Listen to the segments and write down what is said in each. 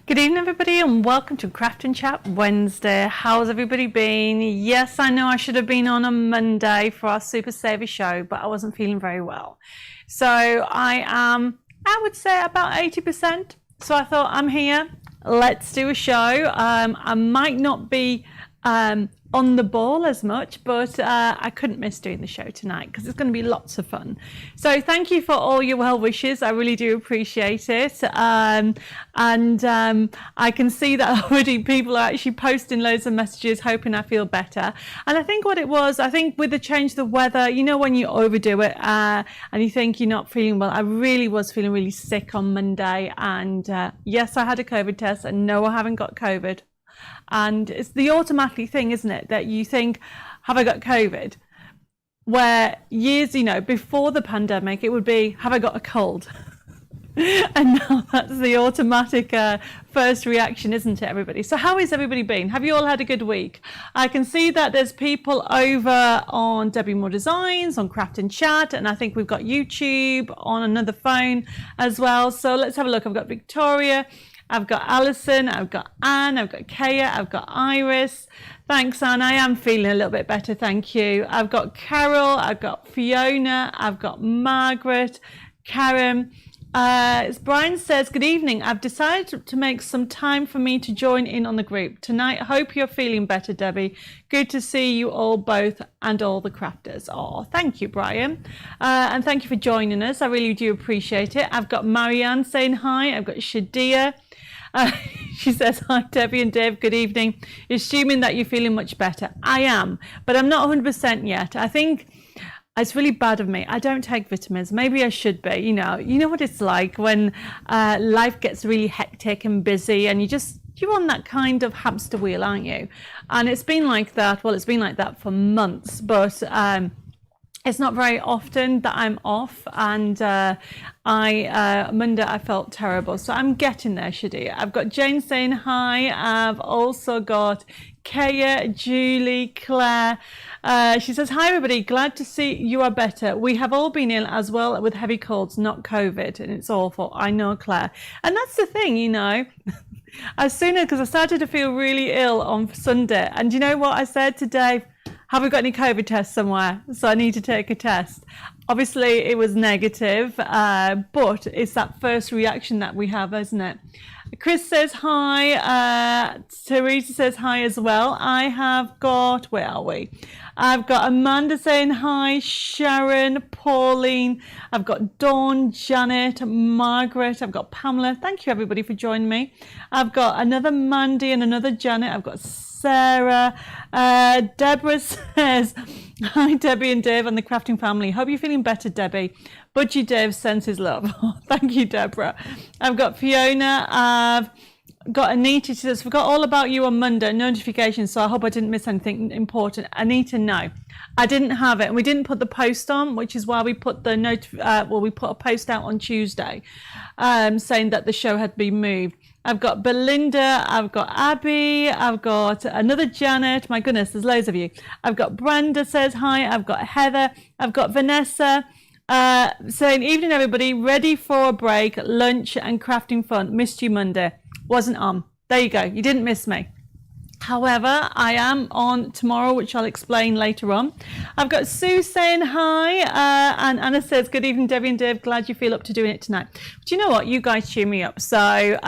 Good evening, everybody, and welcome to Craft and Chat Wednesday. How's everybody been? Yes, I know I should have been on Monday for our Super Saver show, but I wasn't feeling very well. So I am, I would say, about 80%. So I thought, I'm here. Let's do a show. I might not be on the ball as much, but I couldn't miss doing the show tonight because it's going to be lots of fun. So thank you for all your well wishes. I really do appreciate it. I can see that already people are actually posting loads of messages hoping I feel better. And I think what it was, I think with the change of the weather, you know, when you overdo it and you think you're not feeling well, I really was feeling really sick on Monday. And yes, I had a COVID test, and no, I haven't got COVID. And it's the automatic thing, isn't it, that you think, have I got COVID? Where years, you know, before the pandemic, it would be, have I got a cold? And now that's the automatic first reaction, isn't it, everybody? So how has everybody been? Have you all had a good week? I can see that there's people over on Debbie Moore Designs, on Craft and Chat, and I think we've got YouTube on another phone as well. So let's have a look. I've got Victoria, I've got Alison, I've got Anne, I've got Kaya, I've got Iris. Thanks, Anne. I am feeling a little bit better, thank you. I've got Carol, I've got Fiona, I've got Margaret, Karen. Brian says, good evening. I've decided to make some time for me to join in on the group tonight. Hope you're feeling better, Debbie. Good to see you all both and all the crafters. Oh, thank you, Brian. And thank you for joining us. I really do appreciate it. I've got Marianne saying hi. I've got Shadia. She says, hi, Debbie and Dave, good evening. Assuming that you're feeling much better. I am, but I'm not 100% yet. I think it's really bad of me. I don't take vitamins. Maybe I should be. You know what it's like when life gets really hectic and busy, and you're on that kind of hamster wheel, aren't you? And it's been like that. Well, it's been like that for months, but it's not very often that I'm off, and Monday I felt terrible. So I'm getting there, Shadia. I've got Jane saying hi. I've also got Kaya, Julie, Claire. She says, hi everybody, glad to see you are better. We have all been ill as well with heavy colds, not COVID, and it's awful. I know, Claire. And that's the thing, you know. As soon as, because I started to feel really ill on Sunday, and you know what I said to Dave? Have we got any COVID tests somewhere? So I need to take a test. Obviously, it was negative, but it's that first reaction that we have, isn't it? Chris says hi. Teresa says hi as well. I have got, where are we? I've got Amanda saying hi, Sharon, Pauline. I've got Dawn, Janet, Margaret. I've got Pamela. Thank you, everybody, for joining me. I've got another Mandy and another Janet. I've got Sarah. Deborah says, hi, Debbie and Dave and the crafting family. Hope you're feeling better, Debbie. Budgie Dave sends his love. Thank you, Deborah. I've got Fiona. I've got Anita. She says, forgot all about you on Monday. Notifications, so I hope I didn't miss anything important. Anita, no. I didn't have it, and we didn't put the post on, which is why we put the we put a post out on Tuesday saying that the show had been moved. I've got Belinda, I've got Abby, I've got another Janet. My goodness, there's loads of you. I've got Brenda says hi. I've got Heather. I've got Vanessa saying, evening everybody, ready for a break, lunch and crafting fun. Missed you Monday. Wasn't on. There you go. You didn't miss me. However, I am on tomorrow, which I'll explain later on. I've got Sue saying hi, and Anna says, good evening, Debbie and Dave. Glad you feel up to doing it tonight. But you know what? You guys cheer me up. So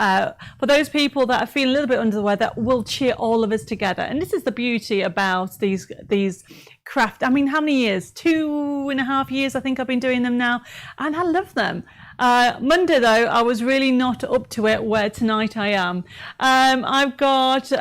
for those people that are feeling a little bit under the weather, we'll cheer all of us together. And this is the beauty about these craft. I mean, how many years? 2.5 years, I think I've been doing them now. And I love them. Monday though, I was really not up to it, where tonight I am. I've got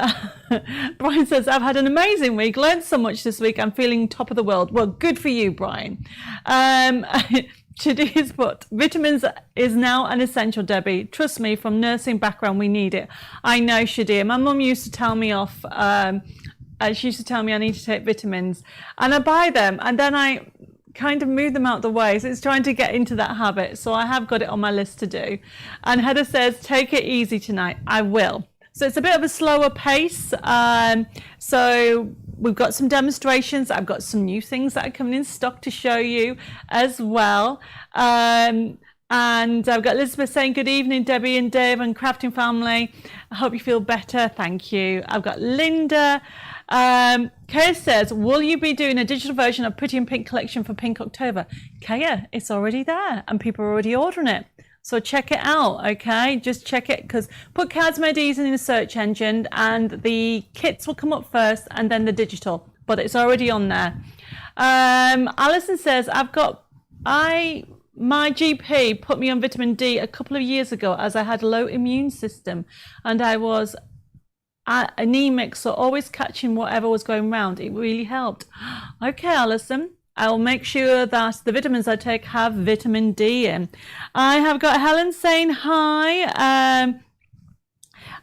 Brian says, I've had an amazing week, learned so much this week, I'm feeling top of the world. Well, good for you, Brian. Shadia's put, vitamins is now an essential, Debbie. Trust me, from nursing background, we need it. I know, Shadia. My mum used to tell me off. She used to tell me I need to take vitamins, and I buy them, and then I kind of move them out the way. So it's trying to get into that habit. So I have got it on my list to do. And Heather says, take it easy tonight. I will. So it's a bit of a slower pace. So we've got some demonstrations. I've got some new things that are coming in stock to show you as well. And I've got Elizabeth saying, good evening, Debbie and Dave and Crafting Family. I hope you feel better. Thank you. I've got Linda. Kaya says, will you be doing a digital version of Pretty in Pink collection for Pink October? Kaya, it's already there and people are already ordering it. So check it out, okay? Just check it, because put Cards Made Easy in the search engine and the kits will come up first and then the digital, but it's already on there. Alison says, my GP put me on vitamin D a couple of years ago as I had low immune system and I was anemic, so always catching whatever was going round. It really helped. Okay, Alison. I'll make sure that the vitamins I take have vitamin D in. I have got Helen saying hi.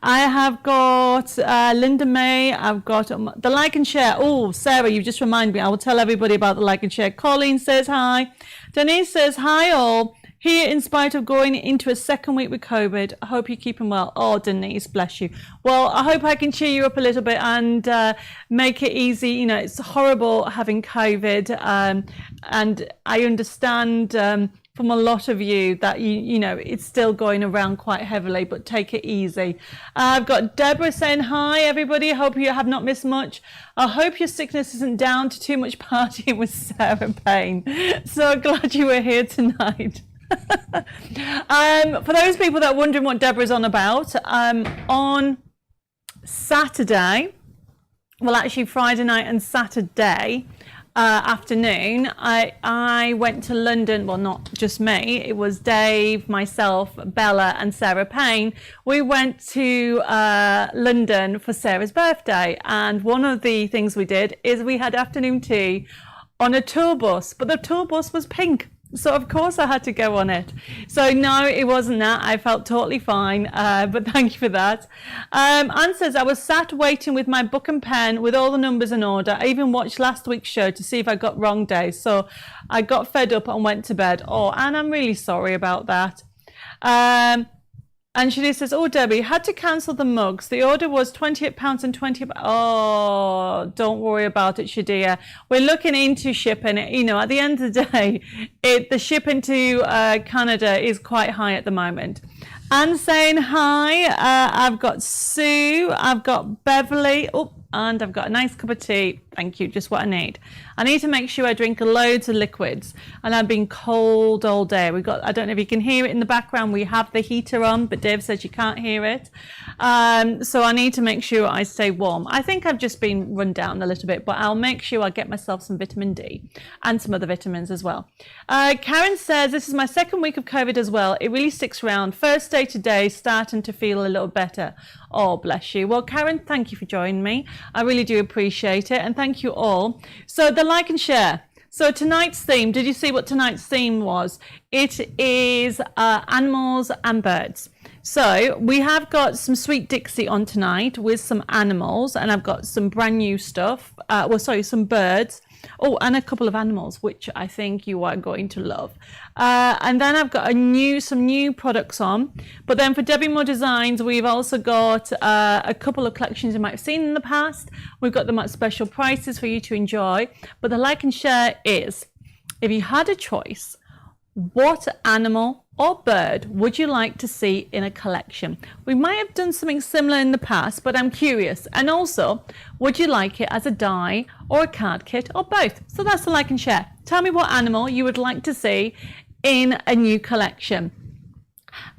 I have got Linda May. I've got the like and share. Oh, Sarah, you've just reminded me. I will tell everybody about the like and share. Colleen says hi. Denise says hi all. Here, in spite of going into a second week with COVID, I hope you're keeping well. Oh, Denise, bless you. Well, I hope I can cheer you up a little bit and make it easy. You know, it's horrible having COVID, and I understand from a lot of you that you know it's still going around quite heavily, but take it easy. I've got Deborah saying hi, everybody. I hope you have not missed much. I hope your sickness isn't down to too much partying with Sarah Payne. So glad you were here tonight. For those people that are wondering what Deborah's on about, on Saturday, well actually Friday night and Saturday afternoon, I went to London. Well, not just me, it was Dave, myself, Bella and Sarah Payne. We went to London for Sarah's birthday, and one of the things we did is we had afternoon tea on a tour bus, but the tour bus was pink. So of course I had to go on it. So no, it wasn't that. I felt totally fine, but thank you for that. Anne says, I was sat waiting with my book and pen with all the numbers in order. I even watched last week's show to see if I got wrong days. So I got fed up and went to bed. Oh, Anne, I'm really sorry about that. And Shanice says, oh, Debbie, had to cancel the mugs. The order was £28 and 20. Oh, don't worry about it, Shadia. We're looking into shipping it. You know, at the end of the day, the shipping to Canada is quite high at the moment. Anne saying hi. I've got Sue. I've got Beverly. Oh, and I've got a nice cup of tea. Thank you, just what I need. I need to make sure I drink loads of liquids, and I've been cold all day. I don't know if you can hear it in the background, we have the heater on, but Dave says you can't hear it. So I need to make sure I stay warm. I think I've just been run down a little bit, but I'll make sure I get myself some vitamin D and some other vitamins as well. Karen says, this is my second week of COVID as well. It really sticks around. First day today, starting to feel a little better. Oh, bless you. Well, Karen, thank you for joining me. I really do appreciate it, and thank you all. So the like and share. So tonight's theme, did you see what tonight's theme was? It is animals and birds. So we have got some Sweet Dixie on tonight with some animals, and I've got some brand new stuff. Some birds. Oh, and a couple of animals, which I think you are going to love. And then I've got some new products on. But then for Debbie Moore Designs, we've also got a couple of collections you might have seen in the past. We've got them at special prices for you to enjoy. But the like and share is, if you had a choice, what animal or bird would you like to see in a collection? We might have done something similar in the past, but I'm curious. And also, would you like it as a die or a card kit or both? So that's the like and share. Tell me what animal you would like to see in a new collection.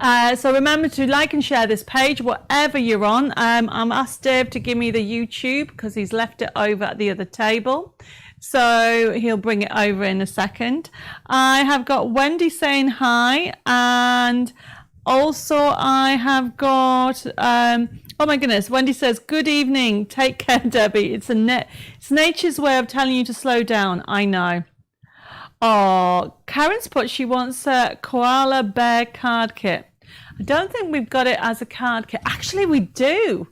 So remember to like and share this page, whatever you're on. I'm asked Dave to give me the YouTube because he's left it over at the other table. So he'll bring it over in a second. I have got Wendy saying hi, and also I have got oh my goodness, Wendy says, good evening, take care, Debbie. It's nature's way of telling you to slow down. I know. Oh, Karen's put she wants a koala bear card kit. I don't think we've got it as a card kit. Actually, we do,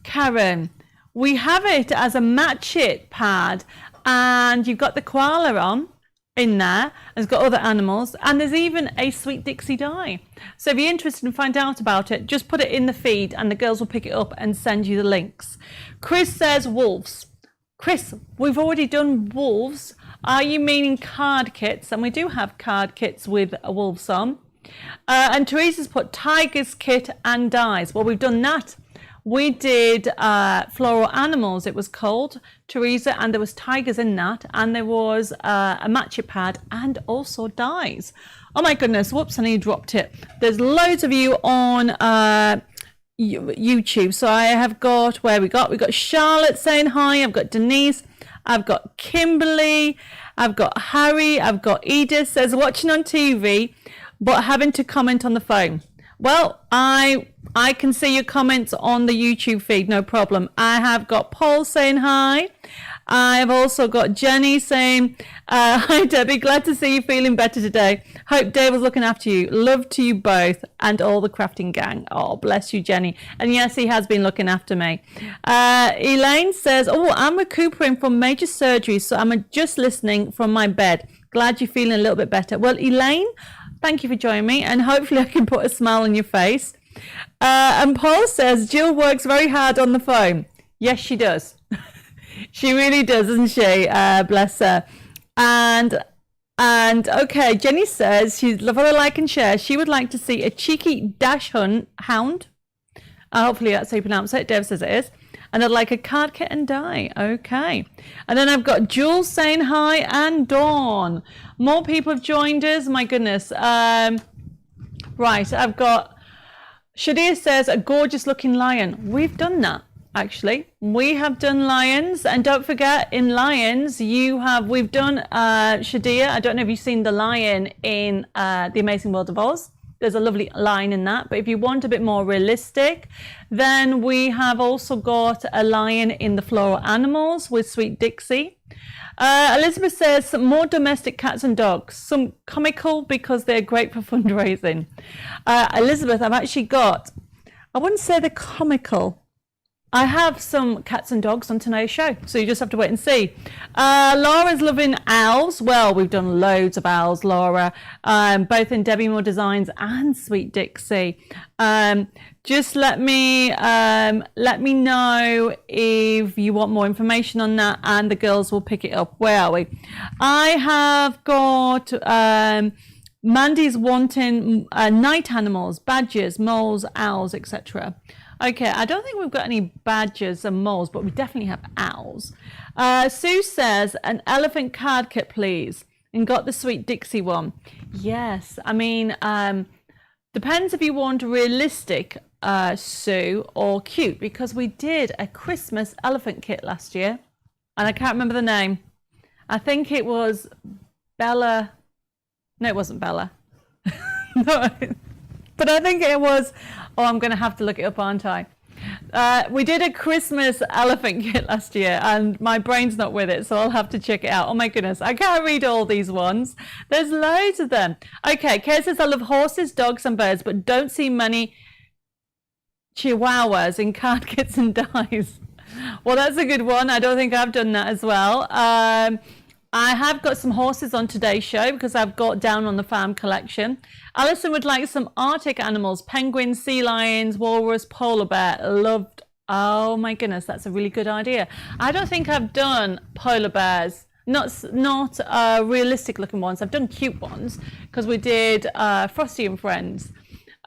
Karen. We have it as a match it pad. And you've got the koala on in there. It's got other animals, and there's even a Sweet Dixie die. So if you're interested in finding out about it, just put it in the feed and the girls will pick it up and send you the links. Chris says wolves. Chris, we've already done wolves. Are you meaning card kits? And we do have card kits with wolves on. And Teresa's put Tigers Kit and Dies. Well, we've done that. We did Floral Animals, it was called, Teresa, and there was tigers in that, and there was a match it pad, and also dies. Oh my goodness, whoops, I nearly dropped it. There's loads of you on YouTube. So I have got, where we got Charlotte saying hi, I've got Denise, I've got Kimberly, I've got Harry, I've got Edith says watching on TV, but having to comment on the phone. Well, I can see your comments on the YouTube feed, no problem. I have got Paul saying hi. I've also got Jenny saying, hi Debbie, glad to see you feeling better today. Hope Dave was looking after you. Love to you both and all the crafting gang. Oh, bless you, Jenny. And yes, he has been looking after me. Elaine says, oh, I'm recuperating from major surgery, so I'm just listening from my bed. Glad you're feeling a little bit better. Well, Elaine, thank you for joining me, and hopefully I can put a smile on your face. And Paul says, Jill works very hard on the phone. Yes, she does. She really does, doesn't she? Bless her. And okay, Jenny says she'd love a like and share. She would like to see a cheeky dash hound. Hopefully that's how you pronounce it. Dev says it is. And I'd like a card kit and die. Okay. And then I've got Jules saying hi and Dawn. More people have joined us. My goodness. Right. I've got Shadia says a gorgeous looking lion. We've done that. Actually, we have done lions, and don't forget in lions we've done Shadia. I don't know if you've seen the lion in The Amazing World of Oz. There's a lovely line in that, but if you want a bit more realistic, then we have also got a lion in the Floral Animals with Sweet Dixie. Elizabeth says some more domestic cats and dogs, some comical because they're great for fundraising. Elizabeth, I've actually got, I wouldn't say they're comical. I have some cats and dogs on tonight's show, so you just have to wait and see. Laura's loving owls. Well, we've done loads of owls, Laura, both in Debbie Moore Designs and Sweet Dixie. Just let me know if you want more information on that, and the girls will pick it up. Where are we? I have got Mandy's wanting night animals, badgers, moles, owls, etc. Okay, I don't think we've got any badgers and moles, but we definitely have owls. Sue says, an elephant card kit, please. And got the Sweet Dixie one. Yes, I mean, depends if you want realistic, Sue, or cute, because we did a Christmas elephant kit last year, and I can't remember the name. I think it was Bella. No, it wasn't Bella. No, but I think it was... Oh, I'm going to have to look it up, aren't I? We did a Christmas elephant kit last year, and my brain's not with it, so I'll have to check it out. Oh my goodness, I can't read all these ones. There's loads of them. Okay, Kay says, I love horses, dogs, and birds, but don't see many chihuahuas in card kits and dies. Well, that's a good one. I don't think I've done that as well. I have got some horses on today's show because I've got Down on the Farm collection. Alison would like some Arctic animals, penguins, sea lions, walrus, polar bear. Loved. Oh my goodness, that's a really good idea. I don't think I've done polar bears. Not realistic looking ones. I've done cute ones because we did Frosty and Friends.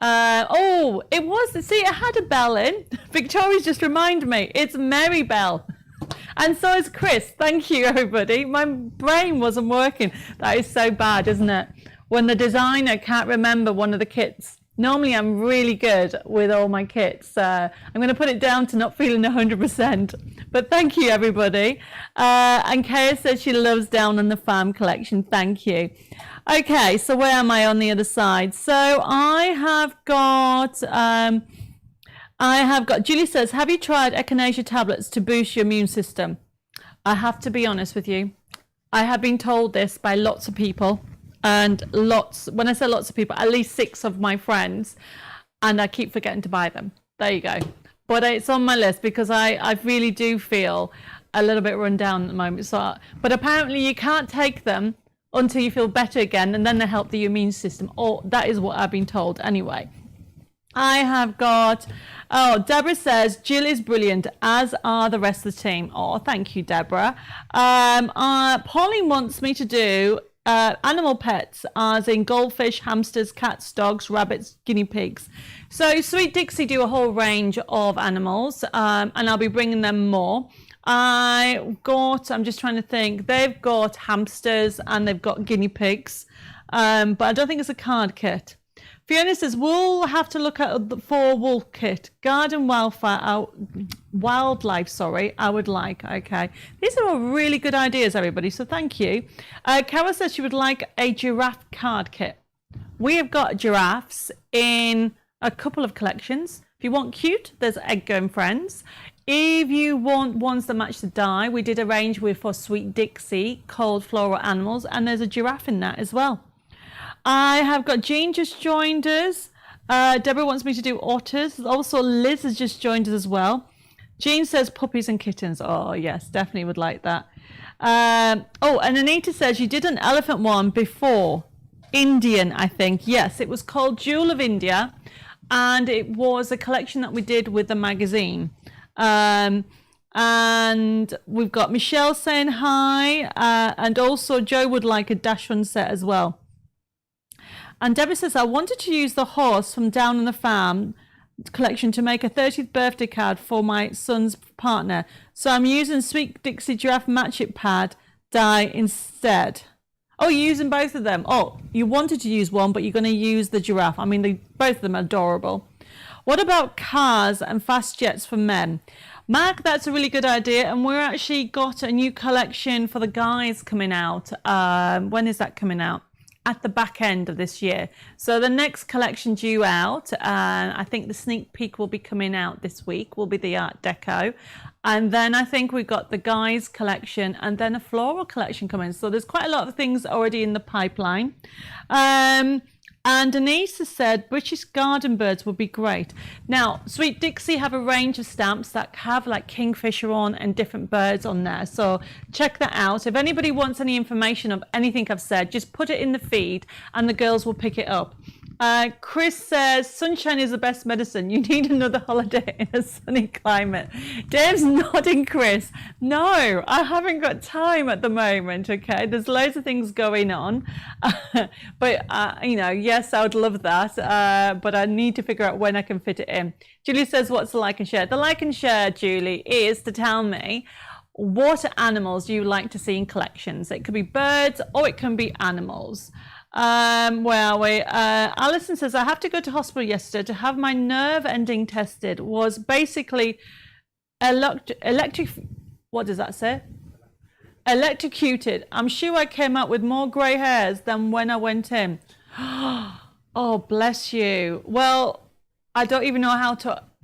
Oh, it was, see, it had a bell in. Victoria's just reminded me. It's Mary Bell. And so is Chris. Thank you, everybody. My brain wasn't working. That is so bad, isn't it? When the designer can't remember one of the kits. Normally, I'm really good with all my kits. I'm going to put it down to not feeling 100%. But thank you, everybody. And Kaya says she loves Down on the Farm collection. Thank you. Okay, so where am I on the other side? So I have got... Julie says, have you tried echinacea tablets to boost your immune system? I have to be honest with you. I have been told this by lots of people, and when I say lots of people, at least 6 of my friends, and I keep forgetting to buy them. There you go. But it's on my list because I really do feel a little bit run down at the moment. So, but apparently you can't take them until you feel better again, and then they help the immune system. Or that is what I've been told anyway. I have got, Deborah says, Jill is brilliant, as are the rest of the team. Oh, thank you, Deborah. Pauline wants me to do animal pets, as in goldfish, hamsters, cats, dogs, rabbits, guinea pigs. So Sweet Dixie do a whole range of animals, and I'll be bringing them more. I'm just trying to think, they've got hamsters and they've got guinea pigs, but I don't think it's a card kit. Fiona says, we'll have to look at the for wool kit. Garden wildlife, I would like. Okay. These are all really good ideas, everybody. So thank you. Carol says she would like a giraffe card kit. We have got giraffes in a couple of collections. If you want cute, there's Edgar and Friends. If you want ones that match the dye, we did a range for Sweet Dixie, cold floral animals, and there's a giraffe in that as well. I have got Jean just joined us. Deborah wants me to do otters. Also, Liz has just joined us as well. Jean says puppies and kittens. Oh, yes, definitely would like that. And Anita says you did an elephant one before. Indian, I think. Yes, it was called Jewel of India. And it was a collection that we did with the magazine. And we've got Michelle saying hi. And also Joe would like a Dash Run set as well. And Deborah says, I wanted to use the horse from Down on the Farm collection to make a 30th birthday card for my son's partner. So I'm using Sweet Dixie Giraffe Match It Pad dye instead. Oh, you're using both of them. Oh, you wanted to use one, but you're going to use the giraffe. I mean, both of them are adorable. What about cars and fast jets for men? Mark, that's a really good idea. And we're actually got a new collection for the guys coming out. When is that coming out? At the back end of this year. So the next collection due out, I think the sneak peek will be coming out this week, will be the Art Deco. And then I think we've got the guys collection and then a floral collection coming. So there's quite a lot of things already in the pipeline. And Denise has said British garden birds would be great. Now, Sweet Dixie have a range of stamps that have like kingfisher on and different birds on there. So check that out. If anybody wants any information of anything I've said, just put it in the feed and the girls will pick it up. Chris says, sunshine is the best medicine. You need another holiday in a sunny climate. Dave's nodding, Chris. No, I haven't got time at the moment, okay? There's loads of things going on. But, yes, I would love that. But I need to figure out when I can fit it in. Julie says, what's the like and share? The like and share, Julie, is to tell me what animals you like to see in collections. It could be birds or it can be animals. Where are we? Alison says, I have to go to hospital yesterday to have my nerve ending tested. Was basically what does that say? Electrocuted. I'm sure I came out with more grey hairs than when I went in. Oh, bless you. Well, I don't even know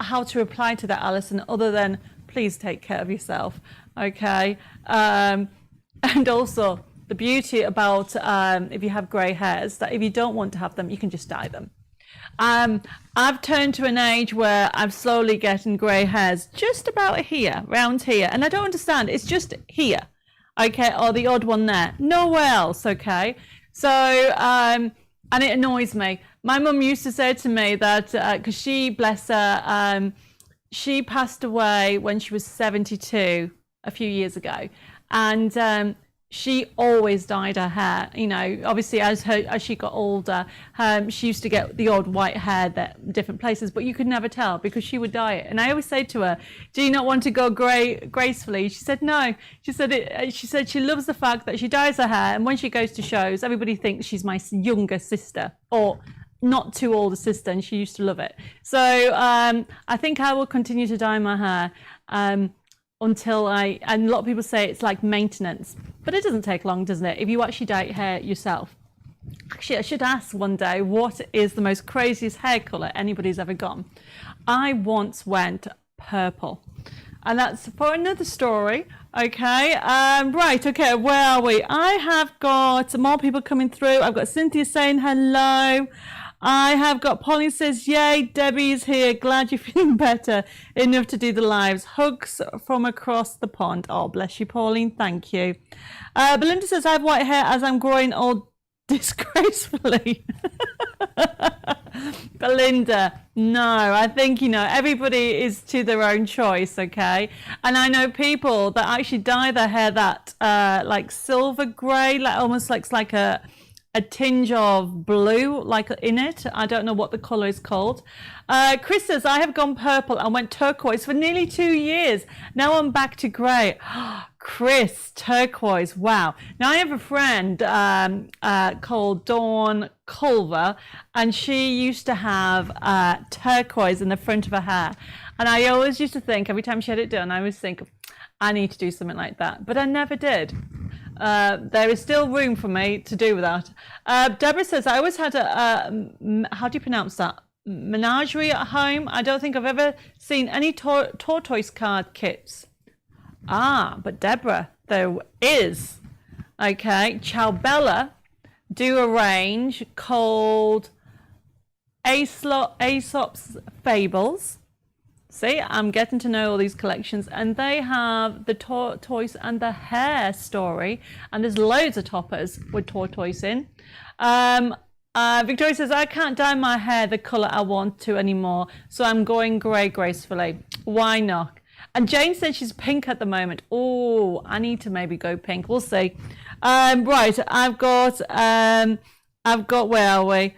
how to reply to that, Alison, other than please take care of yourself. Okay. And also, the beauty about if you have grey hairs, that if you don't want to have them, you can just dye them. I've turned to an age where I'm slowly getting grey hairs just about here, round here. And I don't understand. It's just here, okay? Or the odd one there. Nowhere else, okay? So, and it annoys me. My mum used to say to me that, because she, bless her, she passed away when she was 72 a few years ago. And she always dyed her hair, obviously as she got older, she used to get the odd white hair that different places, but you could never tell because she would dye it. And I always say to her, do you not want to go gracefully? She said no. She said she loves the fact that she dyes her hair, and when she goes to shows, everybody thinks she's my younger sister or not too old a sister, and she used to love it. So I think I will continue to dye my hair until and a lot of people say it's like maintenance, but it doesn't take long, doesn't it, if you actually dye your hair yourself? Actually, I should ask one day, what is the most craziest hair colour anybody's ever gone? I once went purple, and that's for another story. Okay, right, okay, where are we? I have got more people coming through. I've got Cynthia saying hello. I have got Pauline says, yay, Debbie's here. Glad you're feeling better enough to do the lives. Hugs from across the pond. Oh, bless you, Pauline. Thank you. Belinda says, I have white hair as I'm growing old disgracefully. Belinda, No, I think, everybody is to their own choice, okay? And I know people that actually dye their hair that like silver grey, like almost looks like a tinge of blue like in it. I don't know what the colour is called. Chris says, I have gone purple and went turquoise for nearly 2 years. Now I'm back to grey. Chris, turquoise, wow. Now I have a friend called Dawn Culver, and she used to have turquoise in the front of her hair. And I always used to think, every time she had it done, I always think, I need to do something like that. But I never did. There is still room for me to do that. Deborah says, I always had how do you pronounce that? Menagerie at home. I don't think I've ever seen any tortoise card kits. But Deborah, there is. Okay, Ciao do a range called Aesop's Fables. See, I'm getting to know all these collections, and they have the tortoise and the hare story, and there's loads of toppers with tortoise in. Victoria says, I can't dye my hair the colour I want to anymore, so I'm going grey gracefully. Why not? And Jane says she's pink at the moment. Oh, I need to maybe go pink. We'll see. Right, I've got, where are we?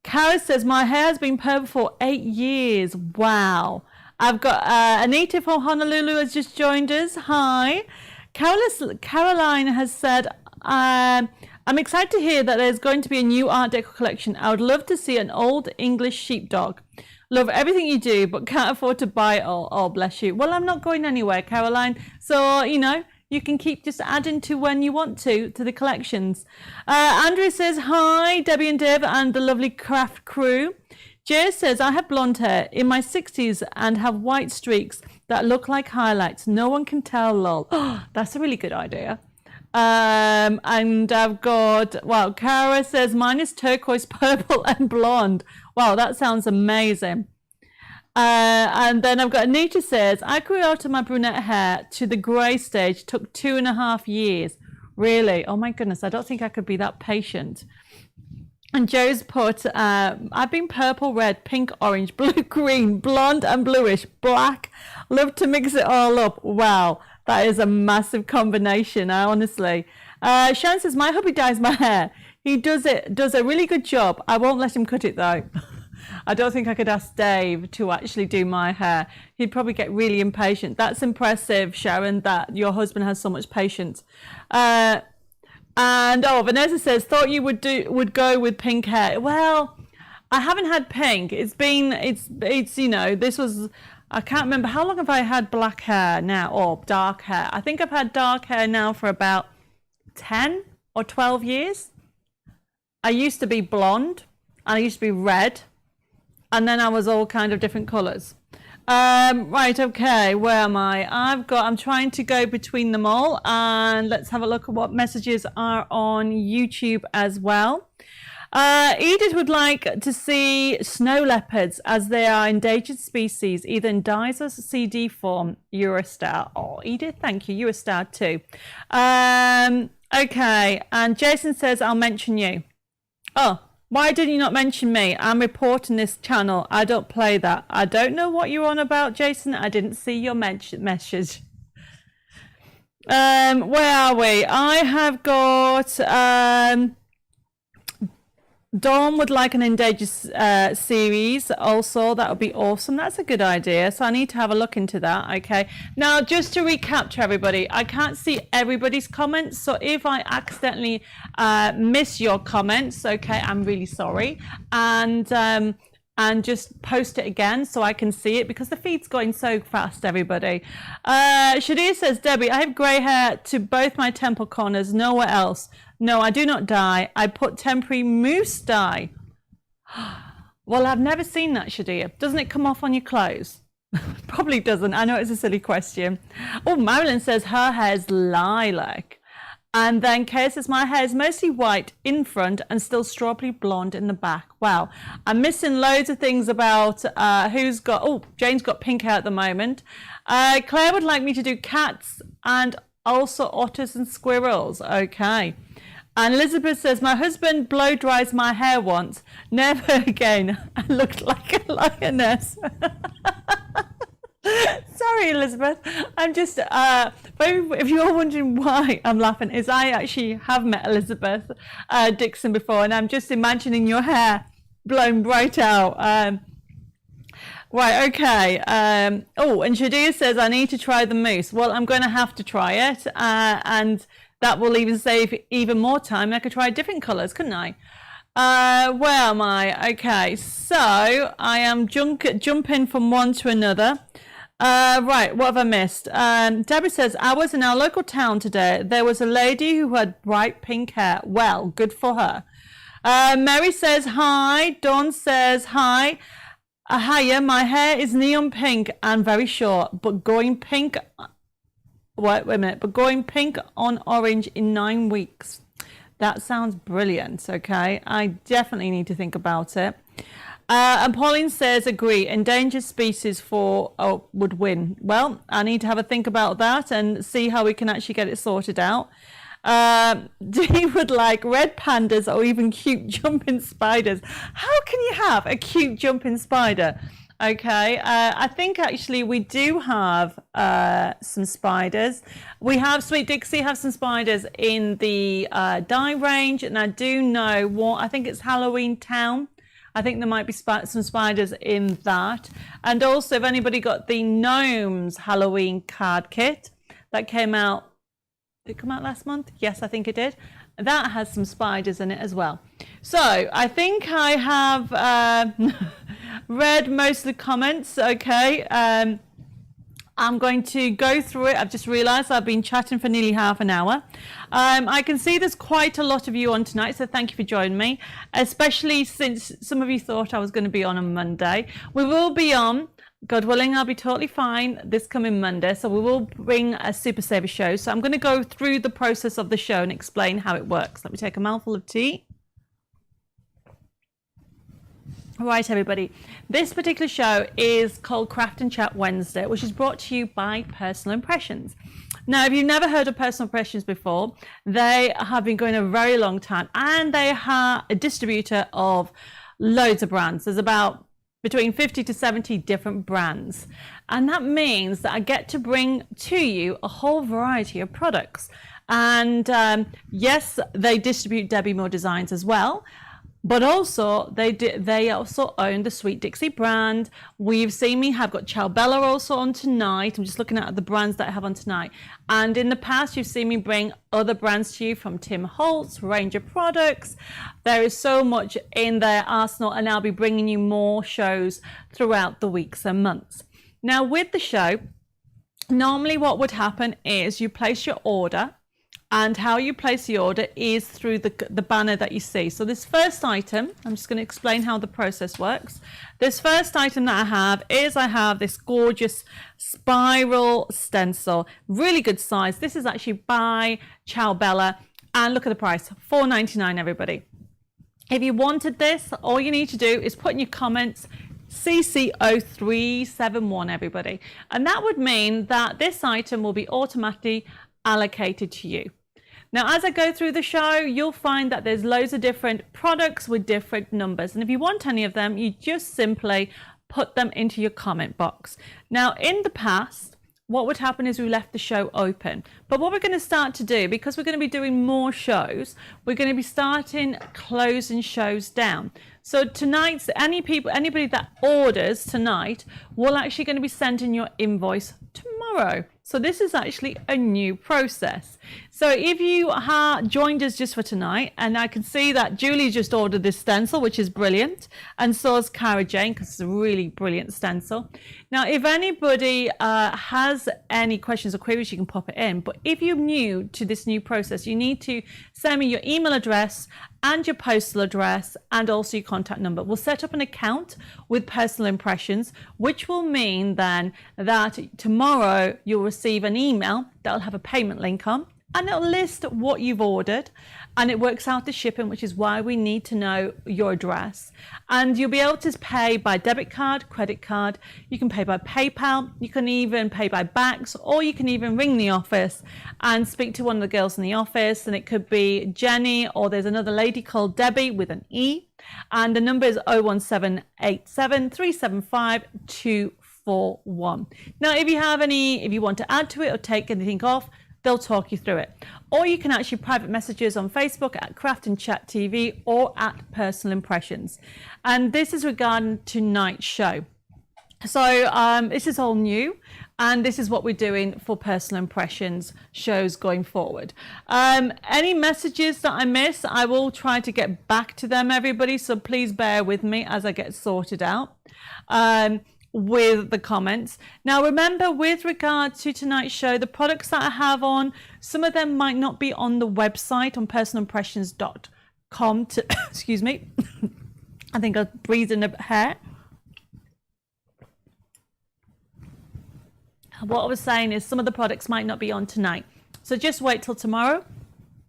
Kara says, my hair has been purple for 8 years. Wow. I've got Anita from Honolulu has just joined us. Hi. Caroline has said, I'm excited to hear that there's going to be a new Art Deco collection. I would love to see an old English sheepdog. Love everything you do, but can't afford to buy it all. Oh, bless you. Well, I'm not going anywhere, Caroline. So, you can keep just adding to when you want to the collections. Andrew says, hi, Debbie and Deb and the lovely craft crew. Jay says, I have blonde hair in my 60s and have white streaks that look like highlights. No one can tell, lol. Oh, that's a really good idea. And I've got, wow, Cara says, mine is turquoise, purple and blonde. Wow, that sounds amazing. And then I've got Anita says, I grew out of my brunette hair to the grey stage, took 2.5 years. Really? Oh my goodness, I don't think I could be that patient. And Joe's put, I've been purple, red, pink, orange, blue, green, blonde and bluish, black. Love to mix it all up. Wow, that is a massive combination, honestly. Sharon says, my hubby dyes my hair. He does a really good job. I won't let him cut it though. I don't think I could ask Dave to actually do my hair. He'd probably get really impatient. That's impressive, Sharon, that your husband has so much patience. And Vanessa says, thought you would go with pink hair. Well, I haven't had pink. It's this was, I can't remember, how long have I had black hair now, or dark hair? I think I've had dark hair now for about 10 or 12 years. I used to be blonde, and I used to be red, and then I was all kind of different colours. Right, okay, where am I? I'm trying to go between them all, and let's have a look at what messages are on YouTube as well. Edith would like to see snow leopards as they are endangered species, either in dyes or CD form. You're a star. Oh, Edith, thank you. You're a star too. Okay, and Jason says, I'll mention you. Oh, why did you not mention me? I'm reporting this channel. I don't play that. I don't know what you're on about, Jason. I didn't see your message. Where are we? I have got Dawn would like an endangered series also. That would be awesome. That's a good idea. So I need to have a look into that. Okay. Now, just to recap to everybody, I can't see everybody's comments. So if I accidentally miss your comments, okay, I'm really sorry. And just post it again so I can see it because the feed's going so fast, everybody. Shadir says, Debbie, I have grey hair to both my temple corners, nowhere else. No, I do not dye. I put temporary mousse dye. Well, I've never seen that, Shadir. Doesn't it come off on your clothes? Probably doesn't. I know it's a silly question. Oh, Marilyn says her hair's lilac. And then Kay says, my hair is mostly white in front and still strawberry blonde in the back. Wow. I'm missing loads of things about who's got... Oh, Jane's got pink hair at the moment. Claire would like me to do cats and also otters and squirrels. Okay. And Elizabeth says, my husband blow dries my hair once. Never again. I looked like a lioness. Sorry, Elizabeth. I'm just, if you're wondering why I'm laughing, is I actually have met Elizabeth Dixon before, and I'm just imagining your hair blown right out. Right, okay. Oh, and Shadia says, I need to try the mousse. Well, I'm going to have to try it, and that will even save even more time. I could try different colours, couldn't I? Where am I? Okay, so I am jumping from one to another. Right, what have I missed? Deborah says, I was in our local town today. There was a lady who had bright pink hair. Well, good for her. Mary says, hi. Dawn says, hi. Hiya, my hair is neon pink and very short, but going pink... Wait a minute, but going pink on orange in 9 weeks. That sounds brilliant, okay? I definitely need to think about it. And Pauline says, agree, endangered species would win. Well, I need to have a think about that and see how we can actually get it sorted out. Dee would like red pandas or even cute jumping spiders. How can you have a cute jumping spider? Okay, I think actually we do have some spiders. We have, Sweet Dixie have some spiders in the dye range, and I do know what, I think it's Halloween Town. I think there might be some spiders in that. And also, if anybody got the Gnomes Halloween card kit that came out, did it come out last month? Yes, I think it did. That has some spiders in it as well. So I think I have read most of the comments. Okay. I'm going to go through it. I've just realized I've been chatting for nearly half an hour. I can see there's quite a lot of you on tonight, so thank you for joining me, especially since some of you thought I was going to be on Monday. We will be on, God willing, I'll be totally fine this coming Monday, so we will bring a Super Saver show. So I'm going to go through the process of the show and explain how it works. Let me take a mouthful of tea. Right, everybody, this particular show is called Craft and Chat Wednesday, which is brought to you by Personal Impressions. Now, if you've never heard of Personal Impressions before, they have been going a very long time, and they are a distributor of loads of brands. There's about between 50 to 70 different brands, and that means that I get to bring to you a whole variety of products. And yes, they distribute Debbie Moore Designs as well. But also, they also own the Sweet Dixie brand. We've seen me have got Ciao Bella also on tonight. I'm just looking at the brands that I have on tonight. And in the past, you've seen me bring other brands to you from Tim Holtz, Ranger Products. There is so much in their arsenal, and I'll be bringing you more shows throughout the weeks and months. Now, with the show, normally what would happen is you place your order. And how you place the order is through the banner that you see. So this first item, I'm just going to explain how the process works. This first item that I have this gorgeous spiral stencil, really good size. This is actually by Ciao Bella, and look at the price, $4.99, everybody. If you wanted this, all you need to do is put in your comments CC0371, everybody. And that would mean that this item will be automatically allocated to you. Now, as I go through the show, you'll find that there's loads of different products with different numbers. And if you want any of them, you just simply put them into your comment box. Now, in the past, what would happen is we left the show open. But what we're going to start to do, because we're going to be doing more shows, we're going to be starting closing shows down. So tonight's, anybody that orders tonight will actually going to be sending your invoice tomorrow. So this is actually a new process. So if you joined us just for tonight, and I can see that Julie just ordered this stencil, which is brilliant, and so has Cara Jane, because it's a really brilliant stencil. Now, if anybody has any questions or queries, you can pop it in. But if you're new to this new process, you need to send me your email address and your postal address and also your contact number. We'll set up an account with Personal Impressions, which will mean then that tomorrow you'll receive an email that'll have a payment link on. and it'll list what you've ordered, and it works out the shipping, which is why we need to know your address. And you'll be able to pay by debit card, credit card, you can pay by PayPal, you can even pay by Bax, or you can even ring the office and speak to one of the girls in the office, and it could be Jenny, or there's another lady called Debbie with an E, and the number is 01787 375 241. Now, if you want to add to it or take anything off, they'll talk you through it. Or you can actually private messages on Facebook at Craft and Chat TV or at Personal Impressions. And this is regarding tonight's show. So this is all new, and this is what we're doing for Personal Impressions shows going forward. Any messages that I miss, I will try to get back to them, everybody, so please bear with me as I get sorted out with the comments. Now remember, with regard to tonight's show, the products that I have on, some of them might not be on the website on personalimpressions.com to excuse me, I think I breathed in a hair. What I was saying is some of the products might not be on tonight, so just wait till tomorrow.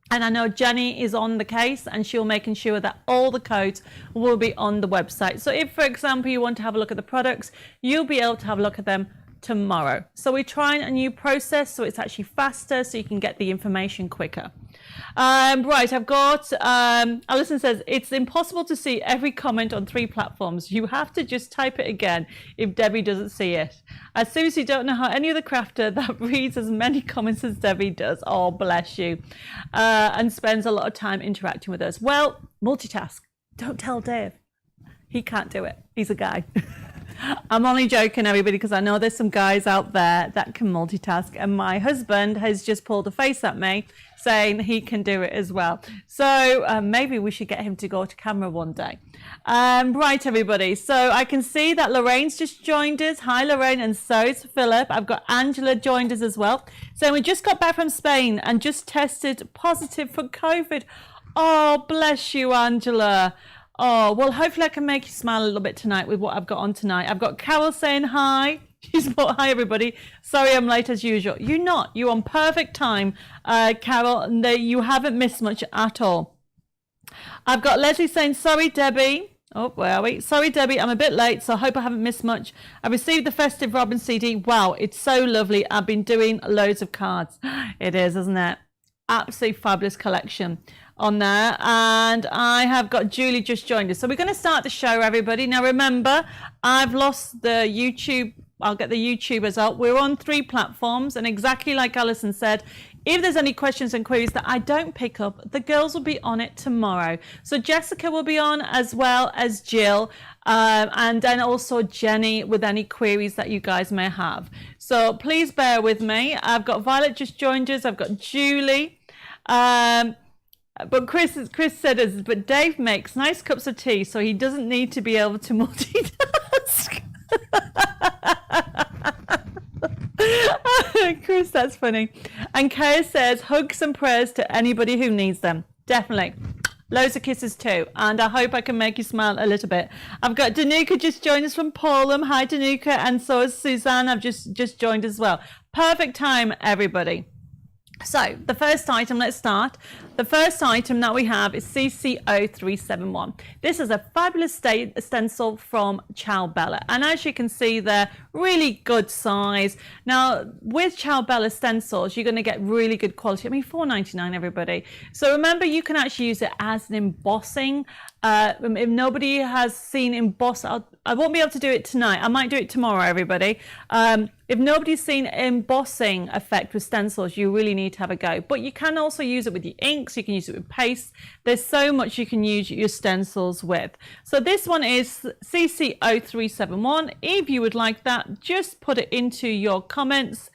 And I know Jenny is on the case, and she'll making sure that all the codes will be on the website. So if, for example, you want to have a look at the products, you'll be able to have a look at them tomorrow. So we're trying a new process, so it's actually faster, so you can get the information quicker. Right, I've got Alison says it's impossible to see every comment on 3 platforms. You have to just type it again if Debbie doesn't see it. I seriously don't know how any other crafter that reads as many comments as Debbie does. Oh, bless you. And spends a lot of time interacting with us. Well, multitask. Don't tell Dave. He can't do it. He's a guy. I'm only joking, everybody, because I know there's some guys out there that can multitask, and my husband has just pulled a face at me saying he can do it as well. So maybe we should get him to go to camera one day. Right, everybody, so I can see that Lorraine's just joined us. Hi, Lorraine, and so is Philip. I've got Angela joined us as well. So we just got back from Spain and just tested positive for COVID. Oh, bless you, Angela. Oh, well, hopefully I can make you smile a little bit tonight with what I've got on tonight. I've got Carol saying hi. She's put, hi, everybody. Sorry I'm late as usual. You're not. You're on perfect time, Carol. And you haven't missed much at all. I've got Leslie saying, sorry, Debbie. Oh, where are we? Sorry, Debbie, I'm a bit late, so I hope I haven't missed much. I received the Festive Robin CD. Wow, it's so lovely. I've been doing loads of cards. It is, isn't it? Absolutely fabulous collection on there. And I have got Julie just joined us, so we're going to start the show, everybody. Now remember, I've lost the YouTube. I'll get the YouTubers out. We're on 3 platforms, and exactly like Alison said, if there's any questions and queries that I don't pick up, the girls will be on it tomorrow. So Jessica will be on, as well as Jill, and then also Jenny with any queries that you guys may have. So please bear with me. I've got Violet just joined us. I've got Julie. But Chris said, but Dave makes nice cups of tea, so he doesn't need to be able to multitask. Chris, that's funny. And Kaya says, hugs and prayers to anybody who needs them. Definitely. Loads of kisses too. And I hope I can make you smile a little bit. I've got Danuka just joined us from Poland. Hi, Danuka. And so is Suzanne. I've just joined as well. Perfect time, everybody. So the first item, let's start. The first item that we have is CC0371. This is a fabulous stencil from Ciao Bella, and as you can see, they're really good size. Now with Ciao Bella stencils, you're going to get really good quality. I mean, $4.99, everybody. So remember, you can actually use it as an embossing. If nobody has seen emboss, I won't be able to do it tonight. I might do it tomorrow, everybody. If nobody's seen embossing effect with stencils, you really need to have a go. But you can also use it with your inks. You can use it with paste. There's so much you can use your stencils with. So this one is CC0371. If you would like that, just put it into your comments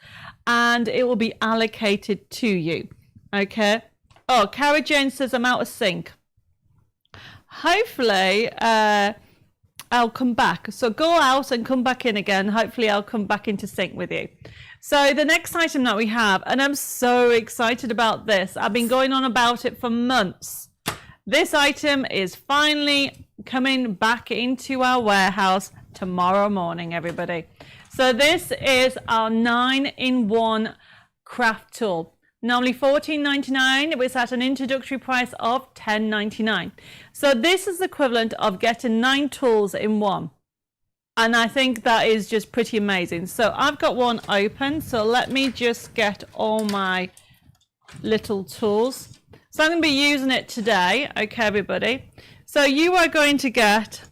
and it will be allocated to you. Okay. Oh, Cara Jane says, I'm out of sync. Hopefully, I'll come back. So go out and come back in again. Hopefully I'll come back into sync with you. So the next item that we have, and I'm so excited about this. I've been going on about it for months. This item is finally coming back into our warehouse tomorrow morning, everybody. So this is our 9-in-1 craft tool. Normally $14.99, it's at an introductory price of $10.99. So this is the equivalent of getting 9 tools in one. And I think that is just pretty amazing. So I've got one open. So let me just get all my little tools. So I'm going to be using it today. Okay, everybody. So you are going to get,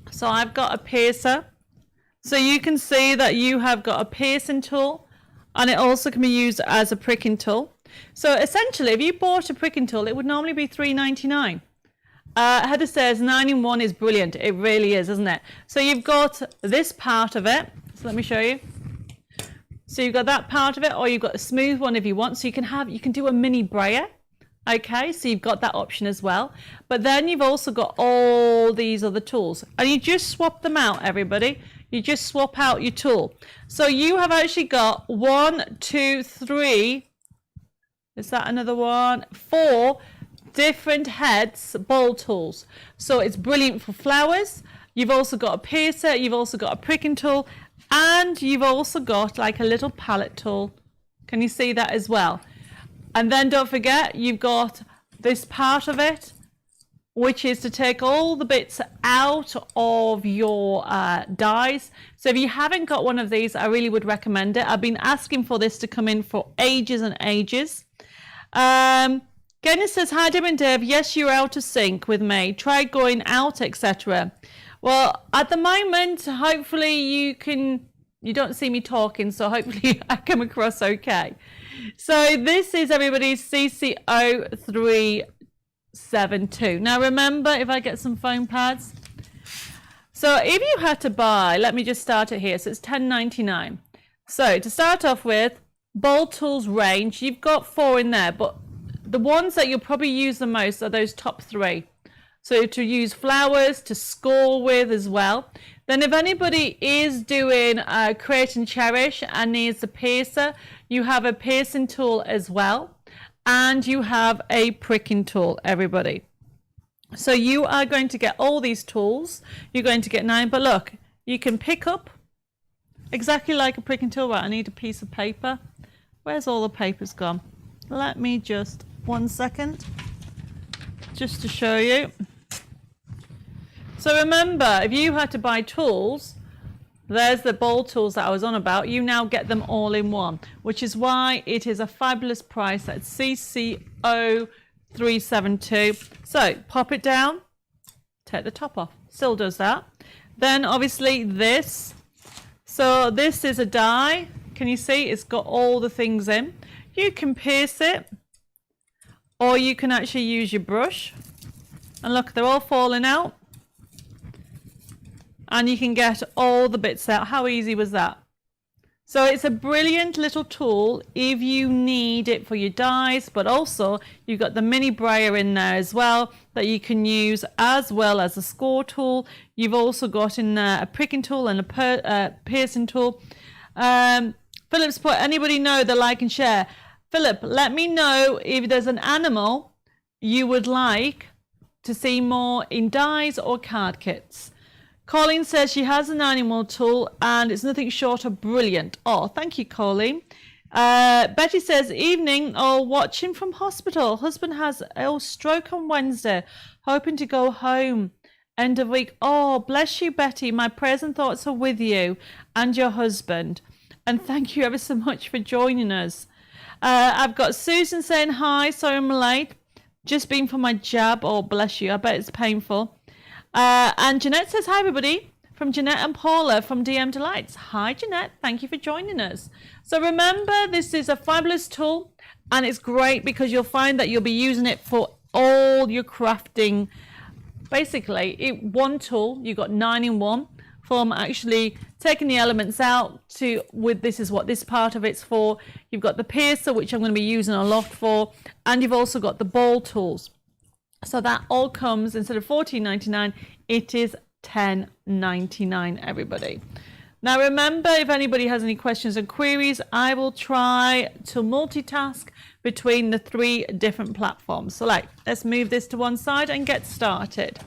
so I've got a piercer. So you can see that you have got a piercing tool. And it also can be used as a pricking tool. So essentially, if you bought a pricking tool, it would normally be $3.99. Heather says 9 in 1 is brilliant. It really is, isn't it? So you've got this part of it. So let me show you. So you've got that part of it, or you've got a smooth one if you want. So you can do a mini brayer. Okay, so you've got that option as well. But then you've also got all these other tools. And you just swap them out, everybody. You just swap out your tool. So you have actually got 1, 2, 3. Is that another one? 4 different heads bowl tools. So it's brilliant for flowers. You've also got a piercer. You've also got a pricking tool. And you've also got like a little palette tool. Can you see that as well? And then don't forget, you've got this part of it, which is to take all the bits out of your dies. So if you haven't got one of these, I really would recommend it. I've been asking for this to come in for ages and ages. Guinness says, hi, Deb and Dave. Yes, you're out of sync with me. Try going out, etc. Well, at the moment, hopefully you don't see me talking, so hopefully I come across okay. So this is everybody's CC0372. Now remember, if I get some foam pads. So if you had to buy, let me just start it here. So it's $10.99. So to start off with, bowl tools range, you've got 4 in there, but the ones that you'll probably use the most are those top 3. So to use flowers, to score with as well. Then if anybody is doing Create and Cherish and needs a piercer, you have a piercing tool as well. And you have a pricking tool, everybody. So you are going to get all these tools. You're going to get 9. But look, you can pick up exactly like a pricking tool. Right, I need a piece of paper. Where's all the papers gone? Let me just, 1 second, just to show you. So remember, if you had to buy tools, there's the bowl tools that I was on about. You now get them all in one, which is why it is a fabulous price at CC0372. So pop it down, take the top off. Still does that. Then obviously this. So this is a die. Can you see? It's got all the things in. You can pierce it, or you can actually use your brush. And look, they're all falling out. And you can get all the bits out. How easy was that? So it's a brilliant little tool if you need it for your dies, but also you've got the mini brayer in there as well that you can use, as well as a score tool. You've also got in there a pricking tool and a piercing tool. Philip's put, anybody know the like and share? Philip, let me know if there's an animal you would like to see more in dies or card kits. Colleen says she has a 9-in-1 tool and it's nothing short of brilliant. Oh, thank you, Colleen. Betty says, evening, watching from hospital. Husband has a stroke on Wednesday, hoping to go home. End of week. Oh, bless you, Betty. My prayers and thoughts are with you and your husband. And thank you ever so much for joining us. I've got Susan saying hi. Sorry I'm late. Just been for my jab. Oh, bless you. I bet it's painful. And Jeanette says, hi, everybody, from Jeanette and Paula from DM Delights. Hi, Jeanette. Thank you for joining us. So remember, this is a fabulous tool, and it's great because you'll find that you'll be using it for all your crafting. Basically, one tool, you've got 9-in-1 from actually taking the elements out to, with this is what this part of it's for. You've got the piercer, which I'm going to be using a lot for, and you've also got the ball tools. So that all comes, instead of $14.99, it is $10.99, everybody. Now remember, if anybody has any questions and queries, I will try to multitask between the 3 different platforms. So let's move this to one side and get started.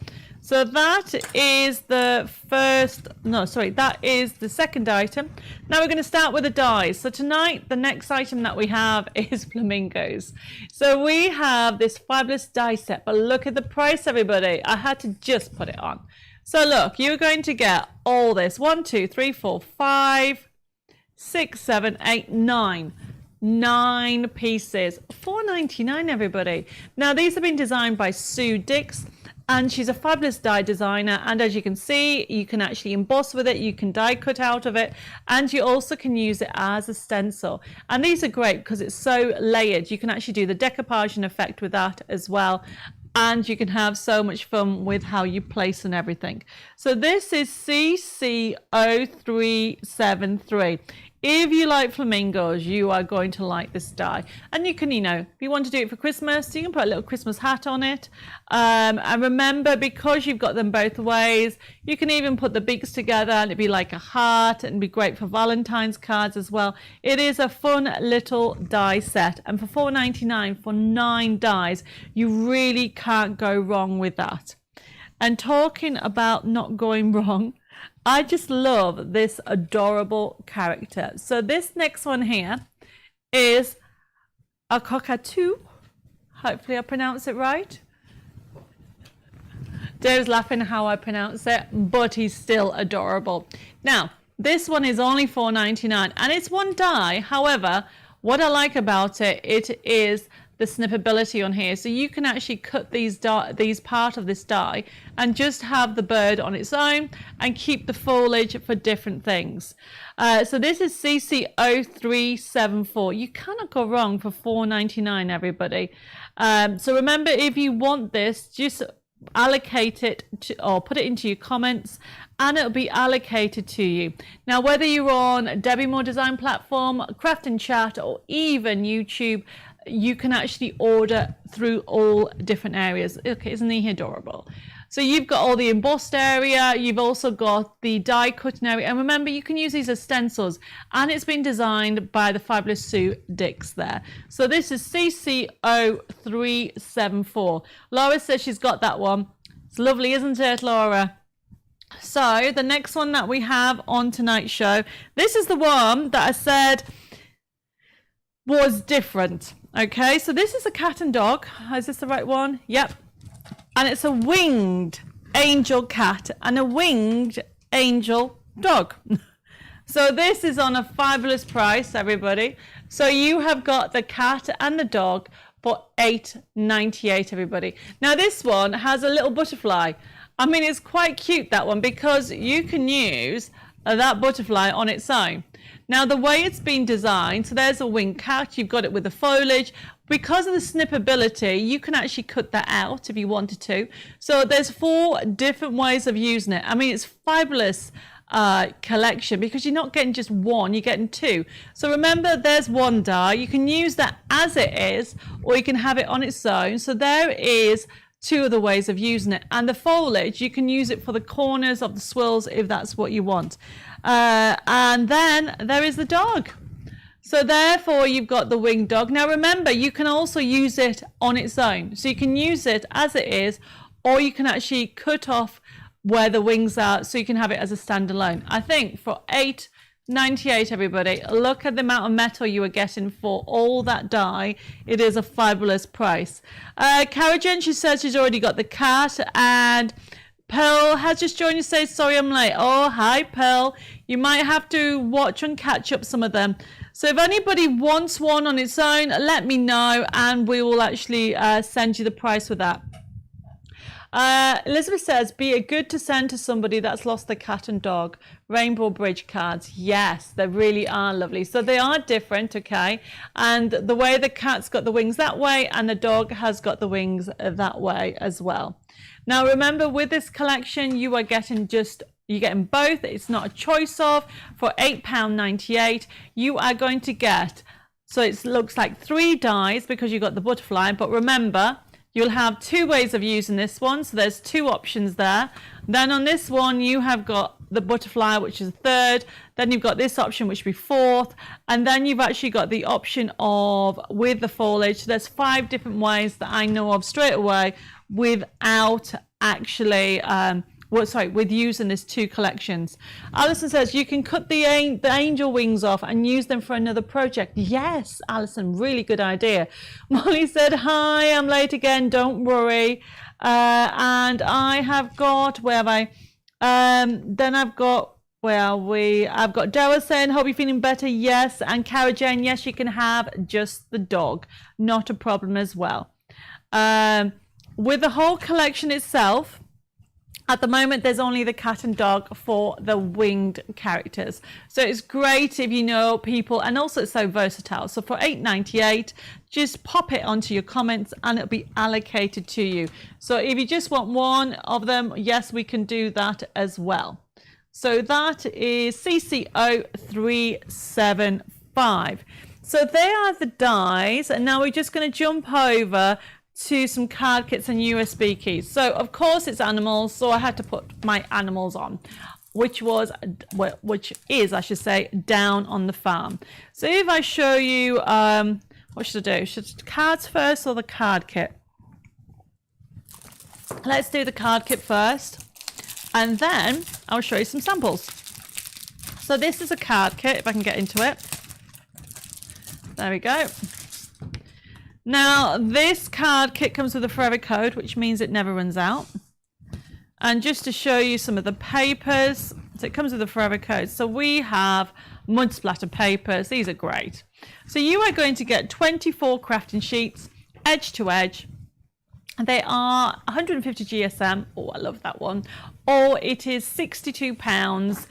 So that is the that is the second item. Now we're going to start with the dies. So tonight, the next item that we have is flamingos. So we have this fabulous die set, but look at the price, everybody. I had to just put it on. So look, you're going to get all this. 1, 2, 3, 4, 5, 6, 7, 8, 9. 9 pieces. $4.99, everybody. Now these have been designed by Sue Dix. And she's a fabulous die designer, and as you can see, you can actually emboss with it, you can die cut out of it, and you also can use it as a stencil. And these are great because it's so layered. You can actually do the decoupage effect with that as well, and you can have so much fun with how you place and everything. So this is CC0373. If you like flamingos, you are going to like this die. And you can, if you want to do it for Christmas, you can put a little Christmas hat on it. And remember, because you've got them both ways, you can even put the beaks together and it'd be like a heart, and it'd be great for Valentine's cards as well. It is a fun little die set. And for $4.99 for 9 dies, you really can't go wrong with that. And talking about not going wrong, I just love this adorable character. So this next one here is a cockatoo. Hopefully I pronounce it right. Dave's laughing how I pronounce it, but he's still adorable. Now, this one is only $4.99 and it's 1 die. However, what I like about it, it is the snippability on here. So you can actually cut these part of this die and just have the bird on its own and keep the foliage for different things. So this is CC0374. You cannot go wrong for $4.99, everybody. So remember, if you want this, just allocate it to, or put it into your comments, and it'll be allocated to you. Now, whether you're on Debbie Moore Design Platform, Craft and Chat, or even YouTube, you can actually order through all different areas. Okay, isn't he adorable? So you've got all the embossed area, you've also got the die cutting area, and remember, you can use these as stencils, and it's been designed by the fabulous Sue Dix there. So this is CC0374. Laura says she's got that one. It's lovely, isn't it, Laura? So the next one that we have on tonight's show, this is the one that I said was different. Okay, so this is a cat and dog. Is this the right one? Yep. And it's a winged angel cat and a winged angel dog. So this is on a fabulous price, everybody. So you have got the cat and the dog for $8.98, everybody. Now this one has a little butterfly. I mean, it's quite cute, that one, because you can use that butterfly on its own. Now, the way it's been designed, so there's a winged cat, you've got it with the foliage. Because of the snippability, you can actually cut that out if you wanted to. So there's 4 different ways of using it. I mean, it's fabulous collection because you're not getting just one, you're getting 2. So remember, there's 1 die. You can use that as it is, or you can have it on its own. So there is 2 other ways of using it. And the foliage, you can use it for the corners of the swirls if that's what you want. And then there is the dog. So therefore you've got the winged dog. Now remember, you can also use it on its own. So you can use it as it is, or you can actually cut off where the wings are so you can have it as a standalone. I think for $8.98, everybody, look at the amount of metal you are getting for all that die. It is a fabulous price. Cara Jen, she says she's already got the cat, and Pearl has just joined you, says sorry I'm late. Oh, hi Pearl. You might have to watch and catch up some of them. So if anybody wants one on its own, let me know and we will actually send you the price for that. Elizabeth says, be it good to send to somebody that's lost the cat and dog. Rainbow Bridge cards. Yes, they really are lovely. So they are different, okay? And the way the cat's got the wings that way and the dog has got the wings that way as well. Now remember, with this collection, you are getting you're getting both. It's not a choice of. For £8.98, you are going to get, so it looks like 3 dies because you got the butterfly, but remember, you'll have 2 ways of using this one. So there's 2 options there. Then on this one, you have got the butterfly, which is 3rd. Then you've got this option, which would be 4th. And then you've actually got the option of with the foliage. So there's 5 different ways that I know of straight away without actually with using this 2 collections. Alison says you can cut the angel wings off and use them for another project. Yes, Alison, really good idea. Molly said, hi, I'm late again, don't worry. And I have got, where have I? Then I've got, where are we? I've got Dara saying, hope you're feeling better. Yes. And Cara Jane, yes, you can have just the dog. Not a problem as well. With the whole collection itself, at the moment, there's only the cat and dog for the winged characters. So it's great if you know people, and also it's so versatile. So for $8.98, just pop it onto your comments and it'll be allocated to you. So if you just want one of them, yes, we can do that as well. So that is CC0375. So they are the dies, and now we're just going to jump over to some card kits and USB keys. So of course it's animals, so I had to put my animals on, which is I should say Down on the Farm. So if I show you, what should I do? Should cards first or the card kit? Let's do the card kit first, and then I'll show you some samples. So this is a card kit, if I can get into it. There we go. Now, this card kit comes with a forever code, which means it never runs out. And just to show you some of the papers, so it comes with a forever code. So we have mud splatter papers. These are great. So you are going to get 24 crafting sheets, edge to edge. They are 150 GSM. Oh, I love that one. Or it is £62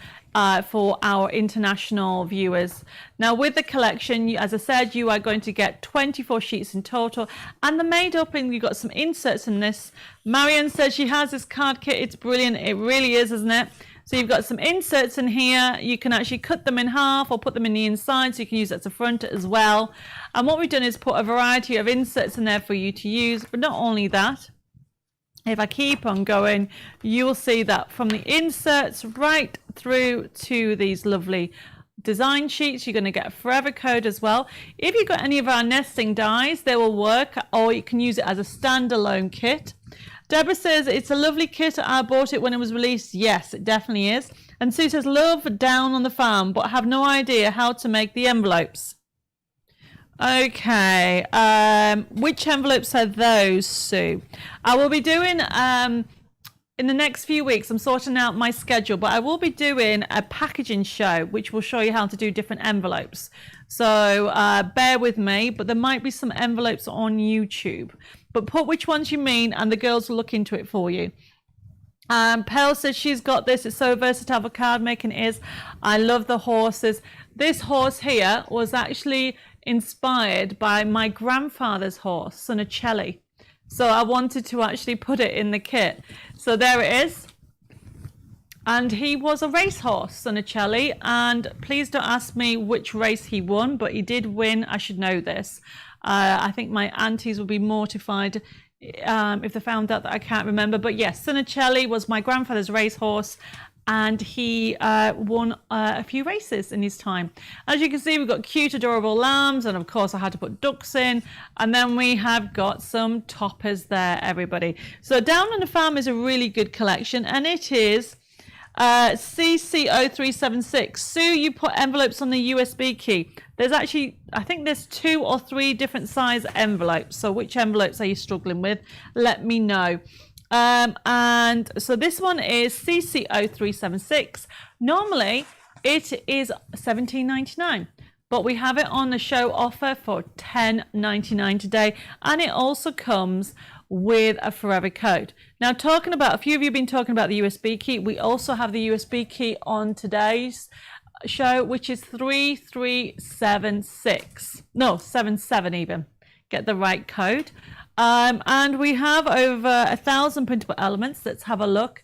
for our international viewers. Now with the collection, as I said, you are going to get 24 sheets in total, and they're made up, and you've got some inserts in this. Marianne says she has this card kit. It's brilliant. It really is, isn't it? So you've got some inserts in here. You can actually cut them in half or put them in the inside, so you can use that as a front as well. And what we've done is put a variety of inserts in there for you to use. But not only that, if I keep on going, you will see that from the inserts right through to these lovely design sheets, you're going to get a forever code as well. If you've got any of our nesting dies, they will work, or you can use it as a standalone kit. Deborah says, it's a lovely kit. I bought it when it was released. Yes, it definitely is. And Sue says, love Down on the Farm, but have no idea how to make the envelopes. Okay, which envelopes are those, Sue? I will be doing, in the next few weeks, I'm sorting out my schedule, but I will be doing a packaging show, which will show you how to do different envelopes. So bear with me, but there might be some envelopes on YouTube. But put which ones you mean, and the girls will look into it for you. Pearl says she's got this. It's so versatile for card making. Is I love the horses. This horse here was actually inspired by my grandfather's horse, Sonicelli. So I wanted to actually put it in the kit. So there it is. And he was a racehorse, Sonicelli. And please don't ask me which race he won, but he did win. I should know this. I think my aunties would be mortified if they found out that I can't remember. But yes, Sonicelli was my grandfather's racehorse, and he won a few races in his time. As you can see, we've got cute, adorable lambs, and of course I had to put ducks in, and then we have got some toppers there, everybody. So Down on the Farm is a really good collection, and it is CC0376. Sue, you put envelopes on the USB key. There's actually, I think there's 2 or 3 different size envelopes. So which envelopes are you struggling with? Let me know. And so this one is CC0376. Normally it is $17.99, but we have it on the show offer for $10.99 today, and it also comes with a forever code. Now, talking about, a few of you have been talking about the USB key. We also have the USB key on today's show, which is 3376. No, 77 even. Get the right code. And we have over 1,000 printable elements. Let's have a look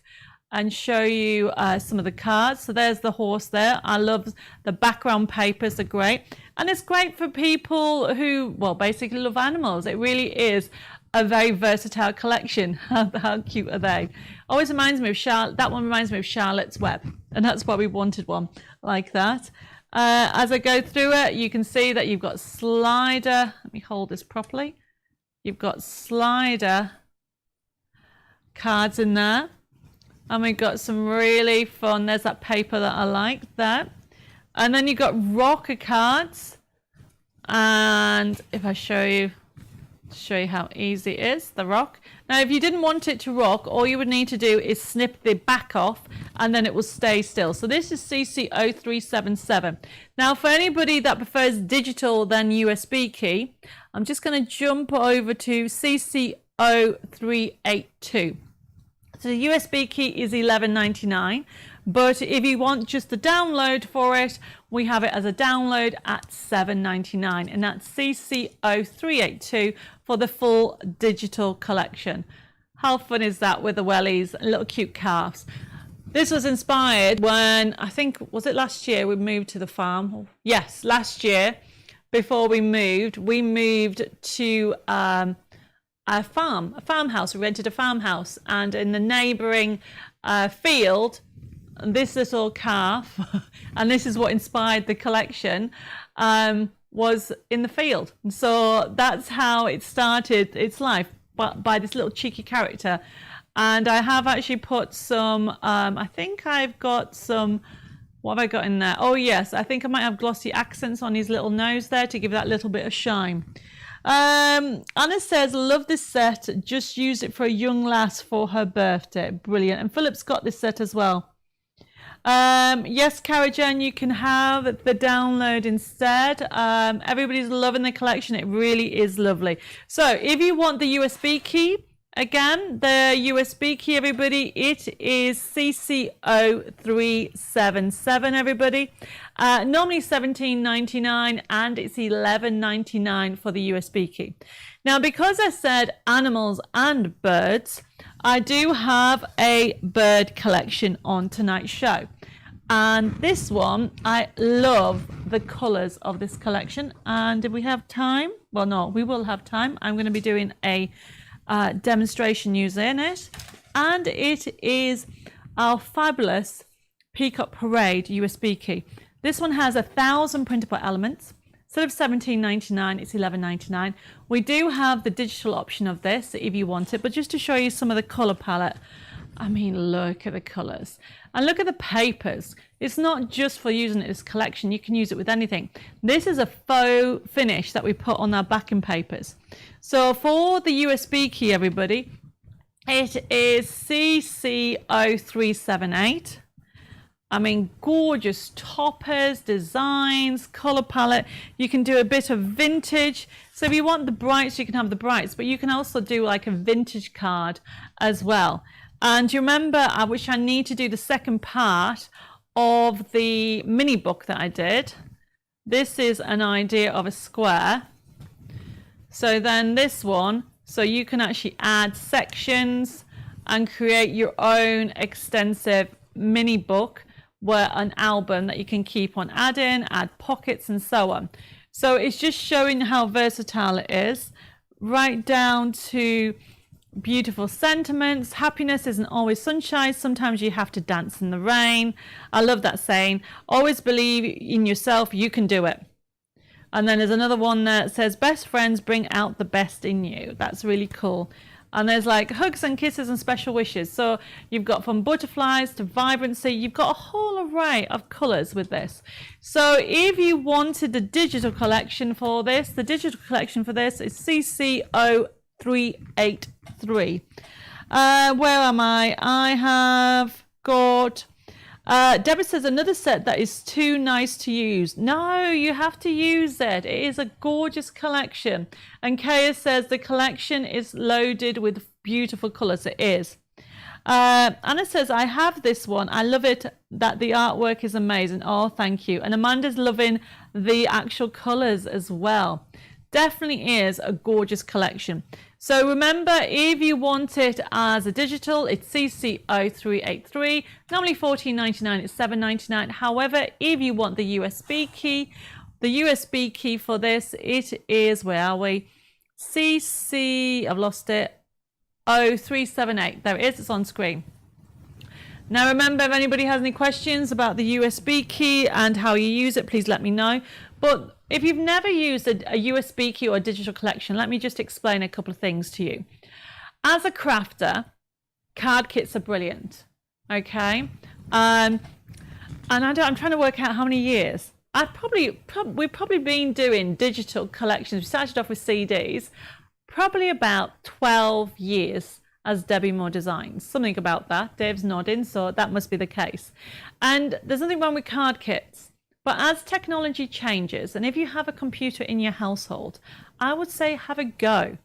and show you some of the cards. So there's the horse there. I love the background papers, are great. And it's great for people who, well, basically love animals. It really is a very versatile collection. How cute are they? Always reminds me of Charlotte. That one reminds me of Charlotte's Web, and that's why we wanted one like that. As I go through it, you can see that you've got slider. Let me hold this properly. You've got slider cards in there. And we got some really fun, there's that paper that I like there. And then you got rocker cards. And if I show you how easy it is, the rock. Now, if you didn't want it to rock, all you would need to do is snip the back off and then it will stay still. So this is CC0377. Now, for anybody that prefers digital than USB key, I'm just going to jump over to CC0382. So the USB key is $11.99, but if you want just the download for it, we have it as a download at $7.99, and that's CC0382 for the full digital collection. How fun is that with the wellies, little cute calves? This was inspired when, I think, was it last year we moved to the farm? Yes, last year, before we moved to a farmhouse. We rented a farmhouse, and in the neighbouring field, this little calf, and this is what inspired the collection, was in the field. And so that's how it started its life, by this little cheeky character. And I have actually put some, I think I've got some, what have I got in there? Oh yes, I think I might have glossy accents on his little nose there to give that little bit of shine. Anna says, love this set, just used it for a young lass for her birthday. Brilliant. And Philip's got this set as well. Yes, Karajan, you can have the download instead. Everybody's loving the collection. It really is lovely. So if you want the USB key, again, the USB key, everybody, it is CC0377, everybody. Normally $17.99 and it's $11.99 for the USB key. Now, because I said animals and birds, I do have a bird collection on tonight's show. And this one, I love the colours of this collection. And if we have time, well, no, we will have time. I'm going to be doing a demonstration using it, and it is our fabulous Peacock Parade USB key. This one has 1,000 printable elements. Instead of $17.99, it's $11.99. We do have the digital option of this if you want it, but just to show you some of the color palette, I mean, look at the colors and look at the papers. It's not just for using it as collection. You can use it with anything. This is a faux finish that we put on our backing papers. So for the USB key, everybody, it is CC0378. I mean, gorgeous toppers, designs, color palette. You can do a bit of vintage. So if you want the brights, you can have the brights, but you can also do like a vintage card as well. And you remember, which I need to do the second part of the mini book that I did. This is an idea of a square. So then this one, so you can actually add sections and create your own extensive mini book, where an album that you can keep on adding, add pockets and so on. So it's just showing how versatile it is, right down to beautiful sentiments. Happiness isn't always sunshine. Sometimes you have to dance in the rain. I love that saying. Always believe in yourself. You can do it. And then there's another one that says, best friends bring out the best in you. That's really cool. And there's like hugs and kisses and special wishes. So you've got from butterflies to vibrancy. You've got a whole array of colors with this. So if you wanted the digital collection for this, the digital collection for this is CC0383. Where am I? I have got... Deborah says another set that is too nice to use. No, you have to use it. It is a gorgeous collection. And Kaya says the collection is loaded with beautiful colors. It is. Anna says, I have this one. I love it, that the artwork is amazing. Oh, thank you. And Amanda's loving the actual colors as well. Definitely is a gorgeous collection. So remember, if you want it as a digital, it's CC0383. Normally $14.99, it's $7.99. However, if you want the USB key for this, it is, where are we? I've lost it. 0378. There it is, it's on screen. Now remember, if anybody has any questions about the USB key and how you use it, please let me know. But if you've never used a USB key or a digital collection, let me just explain a couple of things to you. As a crafter, card kits are brilliant. Okay. And I'm trying to work out how many years. We've probably been doing digital collections. We started off with CDs, probably about 12 years as Debbie Moore Designs. Something about that. Dave's nodding, so that must be the case. And there's nothing wrong with card kits. But as technology changes, and if you have a computer in your household, I would say have a go.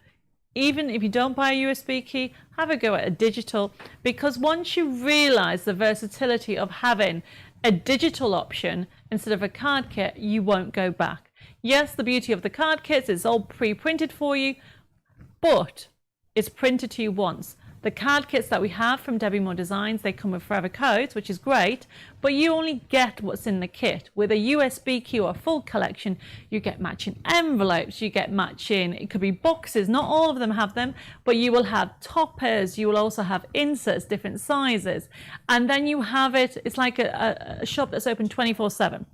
Even if you don't buy a USB key, have a go at a digital, because once you realize the versatility of having a digital option instead of a card kit, you won't go back. Yes, the beauty of the card kits is all pre-printed for you, but it's printed to you once. The card kits that we have from Debbie Moore Designs, they come with forever codes, which is great, but you only get what's in the kit. With a USB key or a full collection, you get matching envelopes, you get matching, it could be boxes, not all of them have them, but you will have toppers, you will also have inserts, different sizes, and then you have it's like a shop that's open 24/7.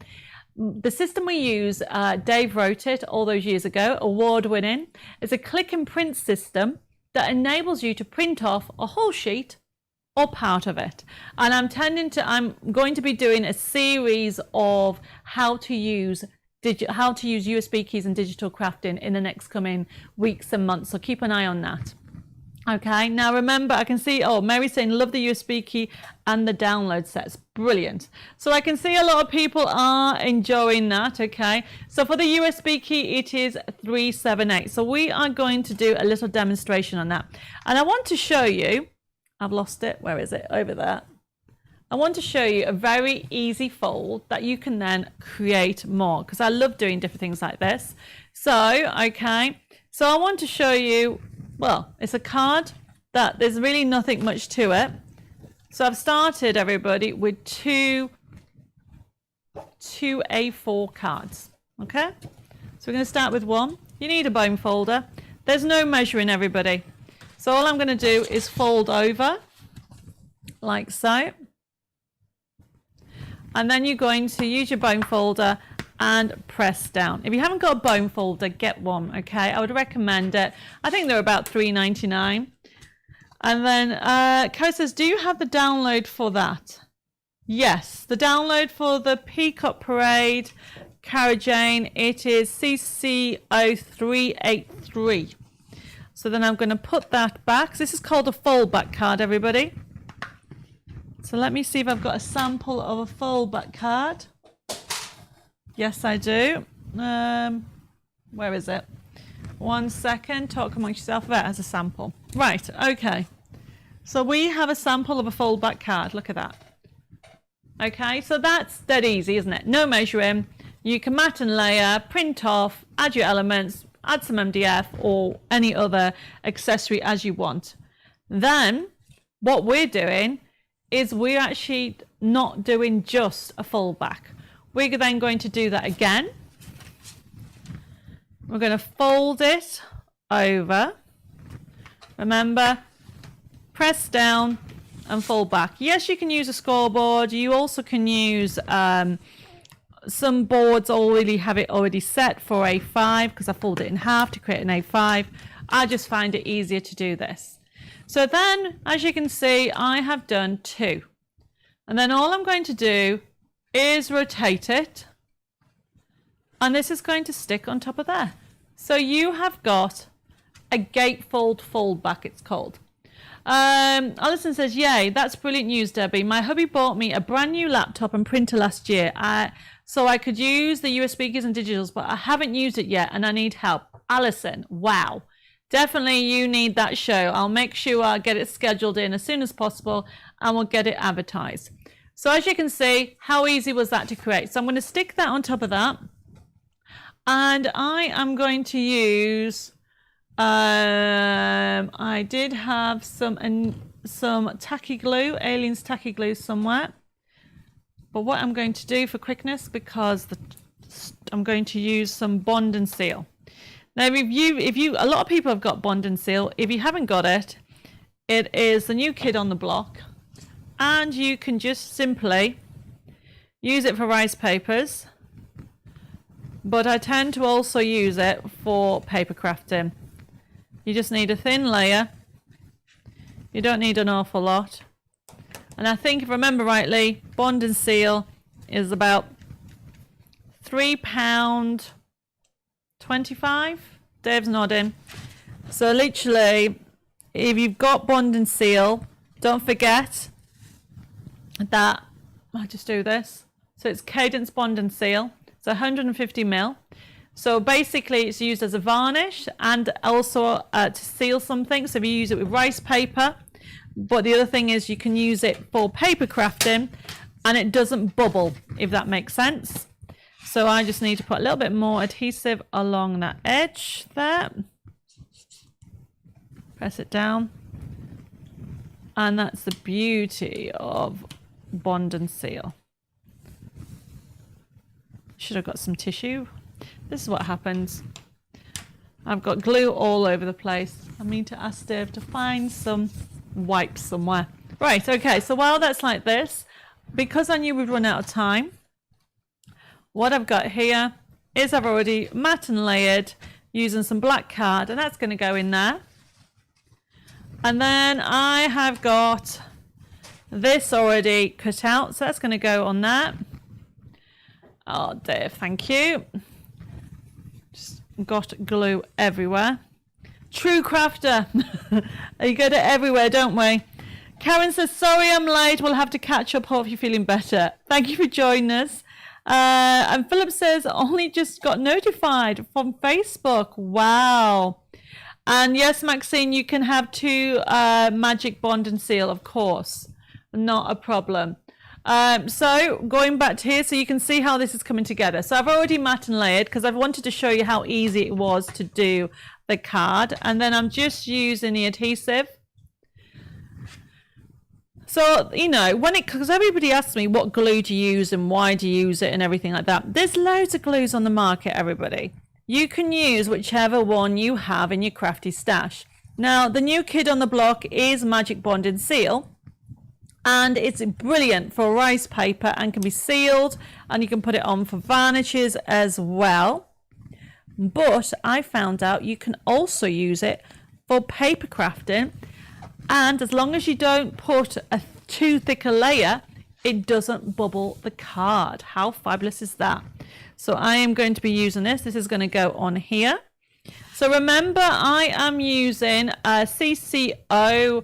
The system we use, Dave wrote it all those years ago, award-winning. It's a click and print system that enables you to print off a whole sheet or part of it. And I'm going to be doing a series of how to use USB keys and digital crafting in the next coming weeks and months. So keep an eye on that. Okay, now remember, I can see, Mary's saying, love the USB key and the download sets. Brilliant. So I can see a lot of people are enjoying that, okay? So for the USB key, it is 378. So we are going to do a little demonstration on that. And I want to show you, I've lost it, where is it? Over there. I want to show you a very easy fold that you can then create more, because I love doing different things like this. So, okay, so I want to show you, well, it's a card that there's really nothing much to it. So I've started, everybody, with two A4 cards, okay? So we're going to start with one. You need a bone folder. There's no measuring, everybody. So all I'm going to do is fold over, like so. And then you're going to use your bone folder and press down. If you haven't got a bone folder, get one, okay? I would recommend it. I think they're about $3.99. And then Kerry says, do you have the download for that? Yes, the download for the Peacock Parade, Cara Jane, it is CC0383. So then I'm going to put that back. This is called a fold back card, everybody. So let me see if I've got a sample of a fold back card. Yes, I do. Where is it? 1 second. Talk amongst yourself. That as a sample. Right. Okay. So we have a sample of a fold back card. Look at that. Okay. So that's dead easy, isn't it? No measuring. You can mat and layer, print off, add your elements, add some MDF or any other accessory as you want. Then what we're doing is we're actually not doing just a fold back. We're then going to do that again. We're going to fold it over. Remember, press down and fold back. Yes, you can use a scoreboard. You also can use some boards already have it already set for A5 because I fold it in half to create an A5. I just find it easier to do this. So then, as you can see, I have done two. And then all I'm going to do is rotate it. And this is going to stick on top of there. So you have got a gatefold fold back, it's called. Alison says, yay, that's brilliant news, Debbie. My hubby bought me a brand new laptop and printer last year. So I could use the USB keys and digitals, but I haven't used it yet and I need help. Alison, wow. Definitely you need that show. I'll make sure I get it scheduled in as soon as possible and we'll get it advertised. So as you can see, how easy was that to create? So I'm going to stick that on top of that. And I am going to use, I did have some tacky glue, Alien's tacky glue somewhere. But what I'm going to do for quickness, because I'm going to use some Bond and Seal. Now, if you, a lot of people have got Bond and Seal. If you haven't got it, it is the new kid on the block. And you can just simply use it for rice papers. But I tend to also use it for paper crafting. You just need a thin layer. You don't need an awful lot. And I think, if I remember rightly, Bond and Seal is about £3.25. Dave's nodding. So literally, if you've got Bond and Seal, don't forget that, I'll just do this. So it's Cadence Bond and Seal. It's 150ml. So basically it's used as a varnish and also to seal something. So if you use it with rice paper, but the other thing is you can use it for paper crafting and it doesn't bubble, if that makes sense. So I just need to put a little bit more adhesive along that edge there. Press it down. And that's the beauty of Bond and Seal. Should have got some tissue. This is what happens. I've got glue all over the place. I need to ask Dave to find some wipes somewhere. Right, okay, so while that's like this, because I knew we'd run out of time, what I've got here is I've already matte and layered using some black card, and that's going to go in there. And then I have got this already cut out, so that's going to go on there. Oh, Dave, thank you. Just got glue everywhere. True crafter. You get it everywhere, don't we? Karen says, sorry I'm late. We'll have to catch up. Hope you're feeling better. Thank you for joining us. And Philip says, only just got notified from Facebook. Wow. And yes, Maxine, you can have 2 Magic Bond and Seal, of course. Not a problem. So going back to here, so you can see how this is coming together. So I've already matte and layered because I've wanted to show you how easy it was to do the card. And then I'm just using the adhesive. So, you know, because everybody asks me what glue do you use and why do you use it and everything like that. There's loads of glues on the market, everybody. You can use whichever one you have in your crafty stash. Now, the new kid on the block is Magic Bond and Seal. And it's brilliant for rice paper and can be sealed, and you can put it on for varnishes as well. But I found out you can also use it for paper crafting, and as long as you don't put a too thick a layer, it doesn't bubble the card. How fabulous is that? So I am going to be using this. This is going to go on here. So remember, I am using a CCO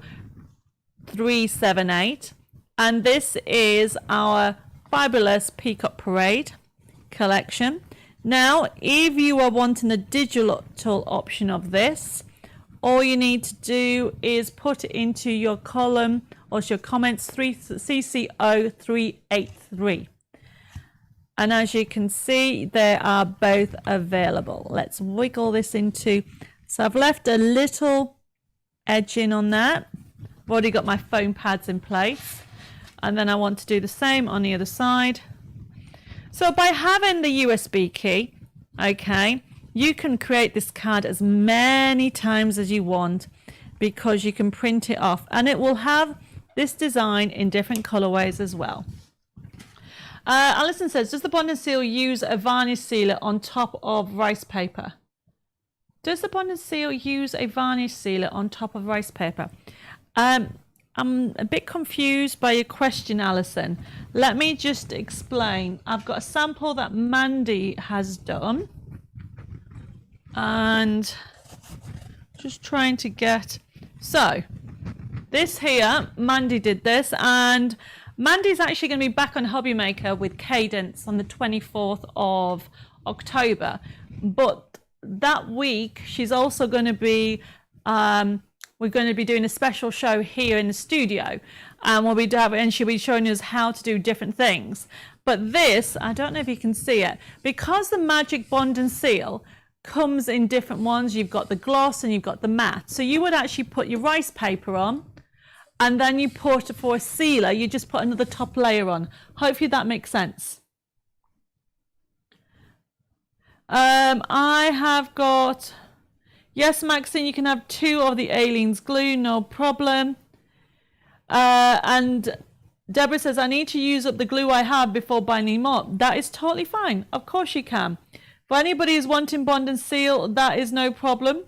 378, and this is our fabulous Peacock Parade collection. Now, if you are wanting the digital option of this, all you need to do is put it into your column or your comments CCO 383. And as you can see, they are both available. Let's wiggle this into, so I've left a little edging on that. I've already got my foam pads in place, and then I want to do the same on the other side. So by having the USB key, okay, you can create this card as many times as you want because you can print it off, and it will have this design in different colorways as well. Alison says, does the Bond and Seal use a varnish sealer on top of rice paper? Does the Bond and Seal use a varnish sealer on top of rice paper? I'm a bit confused by your question, Alison. Let me just explain. I've got a sample that Mandy has done, and just trying to get, so this here, Mandy did this, and Mandy's actually going to be back on Hobby Maker with Cadence on the 24th of October, but that week she's also going to be we're going to be doing a special show here in the studio, and she'll be showing us how to do different things. But this, I don't know if you can see it, because the Magic Bond and Seal comes in different ones. You've got the gloss and you've got the matte. So you would actually put your rice paper on, and then you put, for a sealer, you just put another top layer on. Hopefully that makes sense. I have got, yes, Maxine, you can have 2 of the Aleene's glue, no problem. And Deborah says, I need to use up the glue I have before binding more. That is totally fine. Of course you can. For anybody who's wanting Bond and Seal, that is no problem.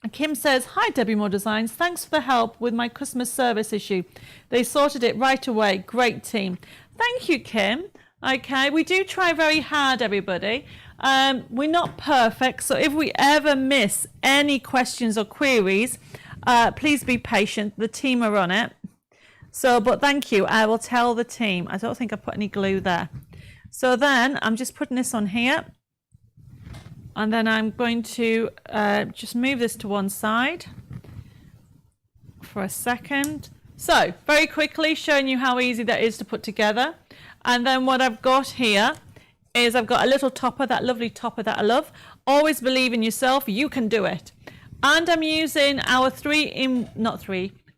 Kim says, hi Debbie Moore Designs, thanks for the help with my customer service issue. They sorted it right away. Great team. Thank you, Kim. Okay, we do try very hard, everybody. We're not perfect, so if we ever miss any questions or queries, please be patient. The team are on it. So, but thank you. I will tell the team. I don't think I put any glue there. So then I'm just putting this on here. And then I'm going to just move this to one side for a second. So very quickly showing you how easy that is to put together. And then what I've got here is I've got a little topper, that lovely topper that I love. Always believe in yourself, you can do it. And I'm using our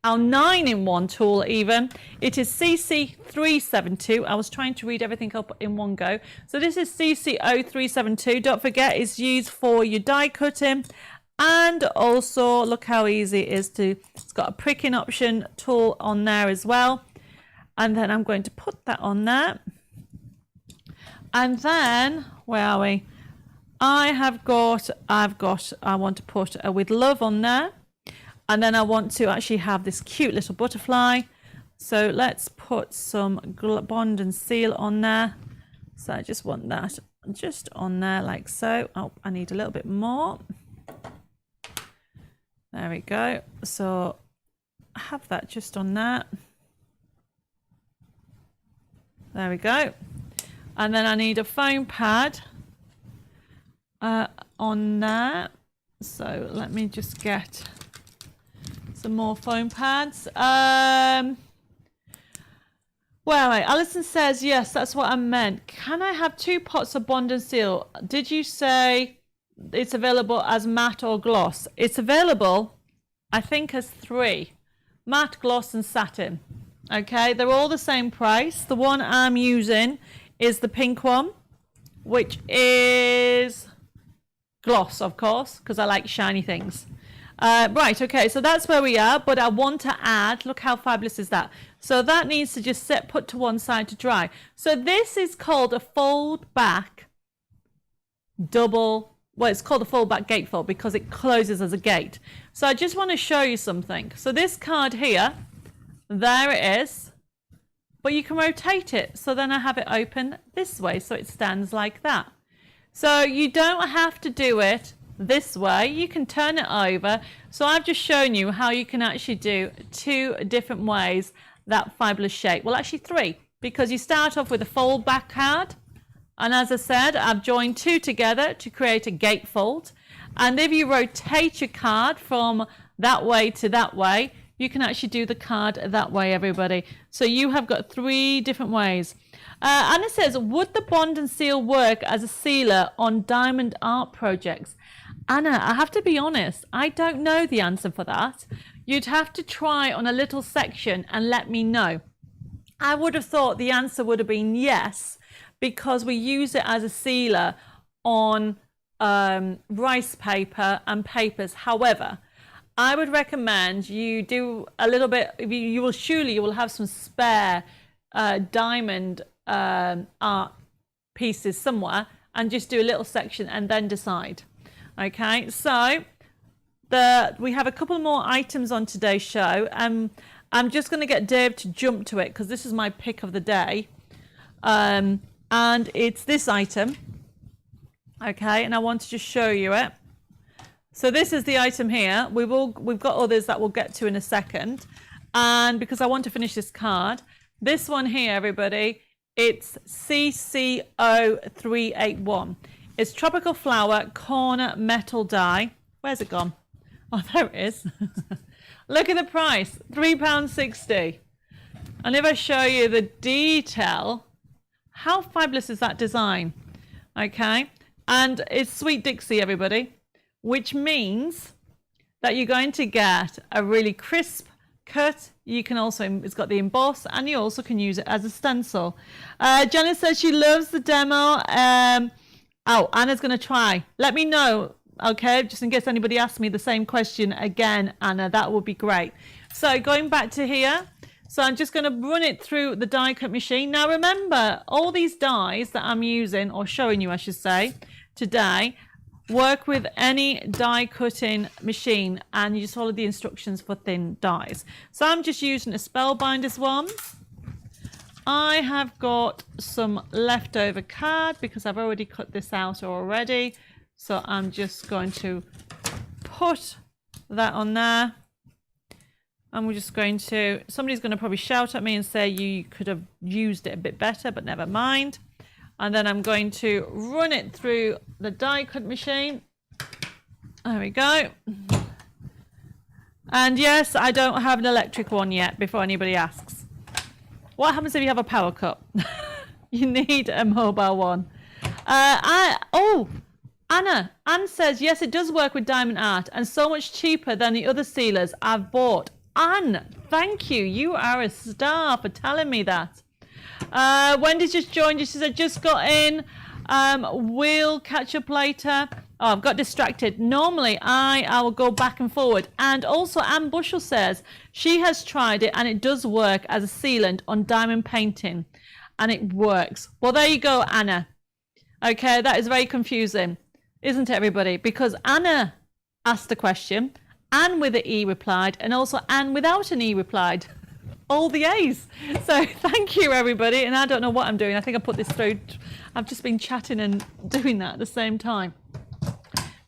our 9-in-1 tool even. It is CC372. I was trying to read everything up in one go. So this is CC0372. Don't forget it's used for your die cutting. And also look how easy it is to, it's got a pricking option tool on there as well. And then I'm going to put that on there. And then, where are we? I want to put a with love on there. And then I want to actually have this cute little butterfly. So let's put some bond and seal on there. So I just want that just on there like so. Oh, I need a little bit more. There we go. So I have that just on there. There we go. And then I need a foam pad on there. So let me just get some more foam pads. Well, Alison says, yes, that's what I meant. Can I have 2 pots of bond and seal? Did you say it's available as matte or gloss? It's available, I think, as 3. Matte, gloss and satin. Okay, they're all the same price. The one I'm using is the pink one, which is gloss, of course, because I like shiny things. Right, okay, so that's where we are, but I want to add, look how fabulous is that. So that needs to just put to one side to dry. So this is called a fold back double, well, it's called a fold back gatefold because it closes as a gate. So I just want to show you something. So this card here, there it is, but you can rotate it. So then I have it open this way, so it stands like that. So you don't have to do it this way, you can turn it over. So I've just shown you how you can actually do 2 different ways that fabulous shape. Well, actually 3, because you start off with a fold back card, and as I said, I've joined 2 together to create a gatefold. And if you rotate your card from that way to that way, you can actually do the card that way, everybody. So you have got 3 different ways. Anna says, would the bond and seal work as a sealer on diamond art projects? Anna, I have to be honest, I don't know the answer for that. You'd have to try on a little section and let me know. I would have thought the answer would have been yes, because we use it as a sealer on rice paper and papers. However, I would recommend you do a little bit, you will have some spare diamond art pieces somewhere, and just do a little section and then decide. Okay, so we have a couple more items on today's show. I'm just going to get Dave to jump to it because this is my pick of the day. And it's this item. Okay, and I want to just show you it. So this is the item here. We've got others that we'll get to in a second. And because I want to finish this card, this one here, everybody, it's CC0381. It's Tropical Flower Corner Metal Die. Where's it gone? Oh, there it is. Look at the price, £3.60. And if I show you the detail, how fabulous is that design? Okay, and it's Sweet Dixie, everybody, which means that you're going to get a really crisp cut. You can also, it's got the emboss, and you also can use it as a stencil. Jenna says she loves the demo. Oh, Anna's going to try. Let me know, okay, just in case anybody asks me the same question again, Anna, that would be great. So going back to here, so I'm just going to run it through the die cut machine. Now remember, all these dies that I'm using, or showing you I should say, today, work with any die cutting machine, and you just follow the instructions for thin dies. So I'm just using a Spellbinders one. I have got some leftover card because I've already cut this out already. So I'm just going to put that on there. And we're just going to, somebody's going to probably shout at me and say you could have used it a bit better, but never mind. And then I'm going to run it through the die cut machine. There we go. And yes, I don't have an electric one yet, before anybody asks. What happens if you have a power cut? You need a mobile one. Anne says, yes, it does work with diamond art and so much cheaper than the other sealers I've bought. Anne, thank you. You are a star for telling me that. Wendy's just joined you. She said, just got in. We'll catch up later. Oh, I've got distracted. Normally, I will go back and forward. And also, Anne Bushell says she has tried it and it does work as a sealant on diamond painting. And it works. Well, there you go, Anna. Okay, that is very confusing, isn't it, everybody? Because Anna asked the question, Anne with an E replied, and also Anne without an E replied. All the A's. So thank you, everybody. And I don't know what I'm doing. I think I put this through. I've just been chatting and doing that at the same time.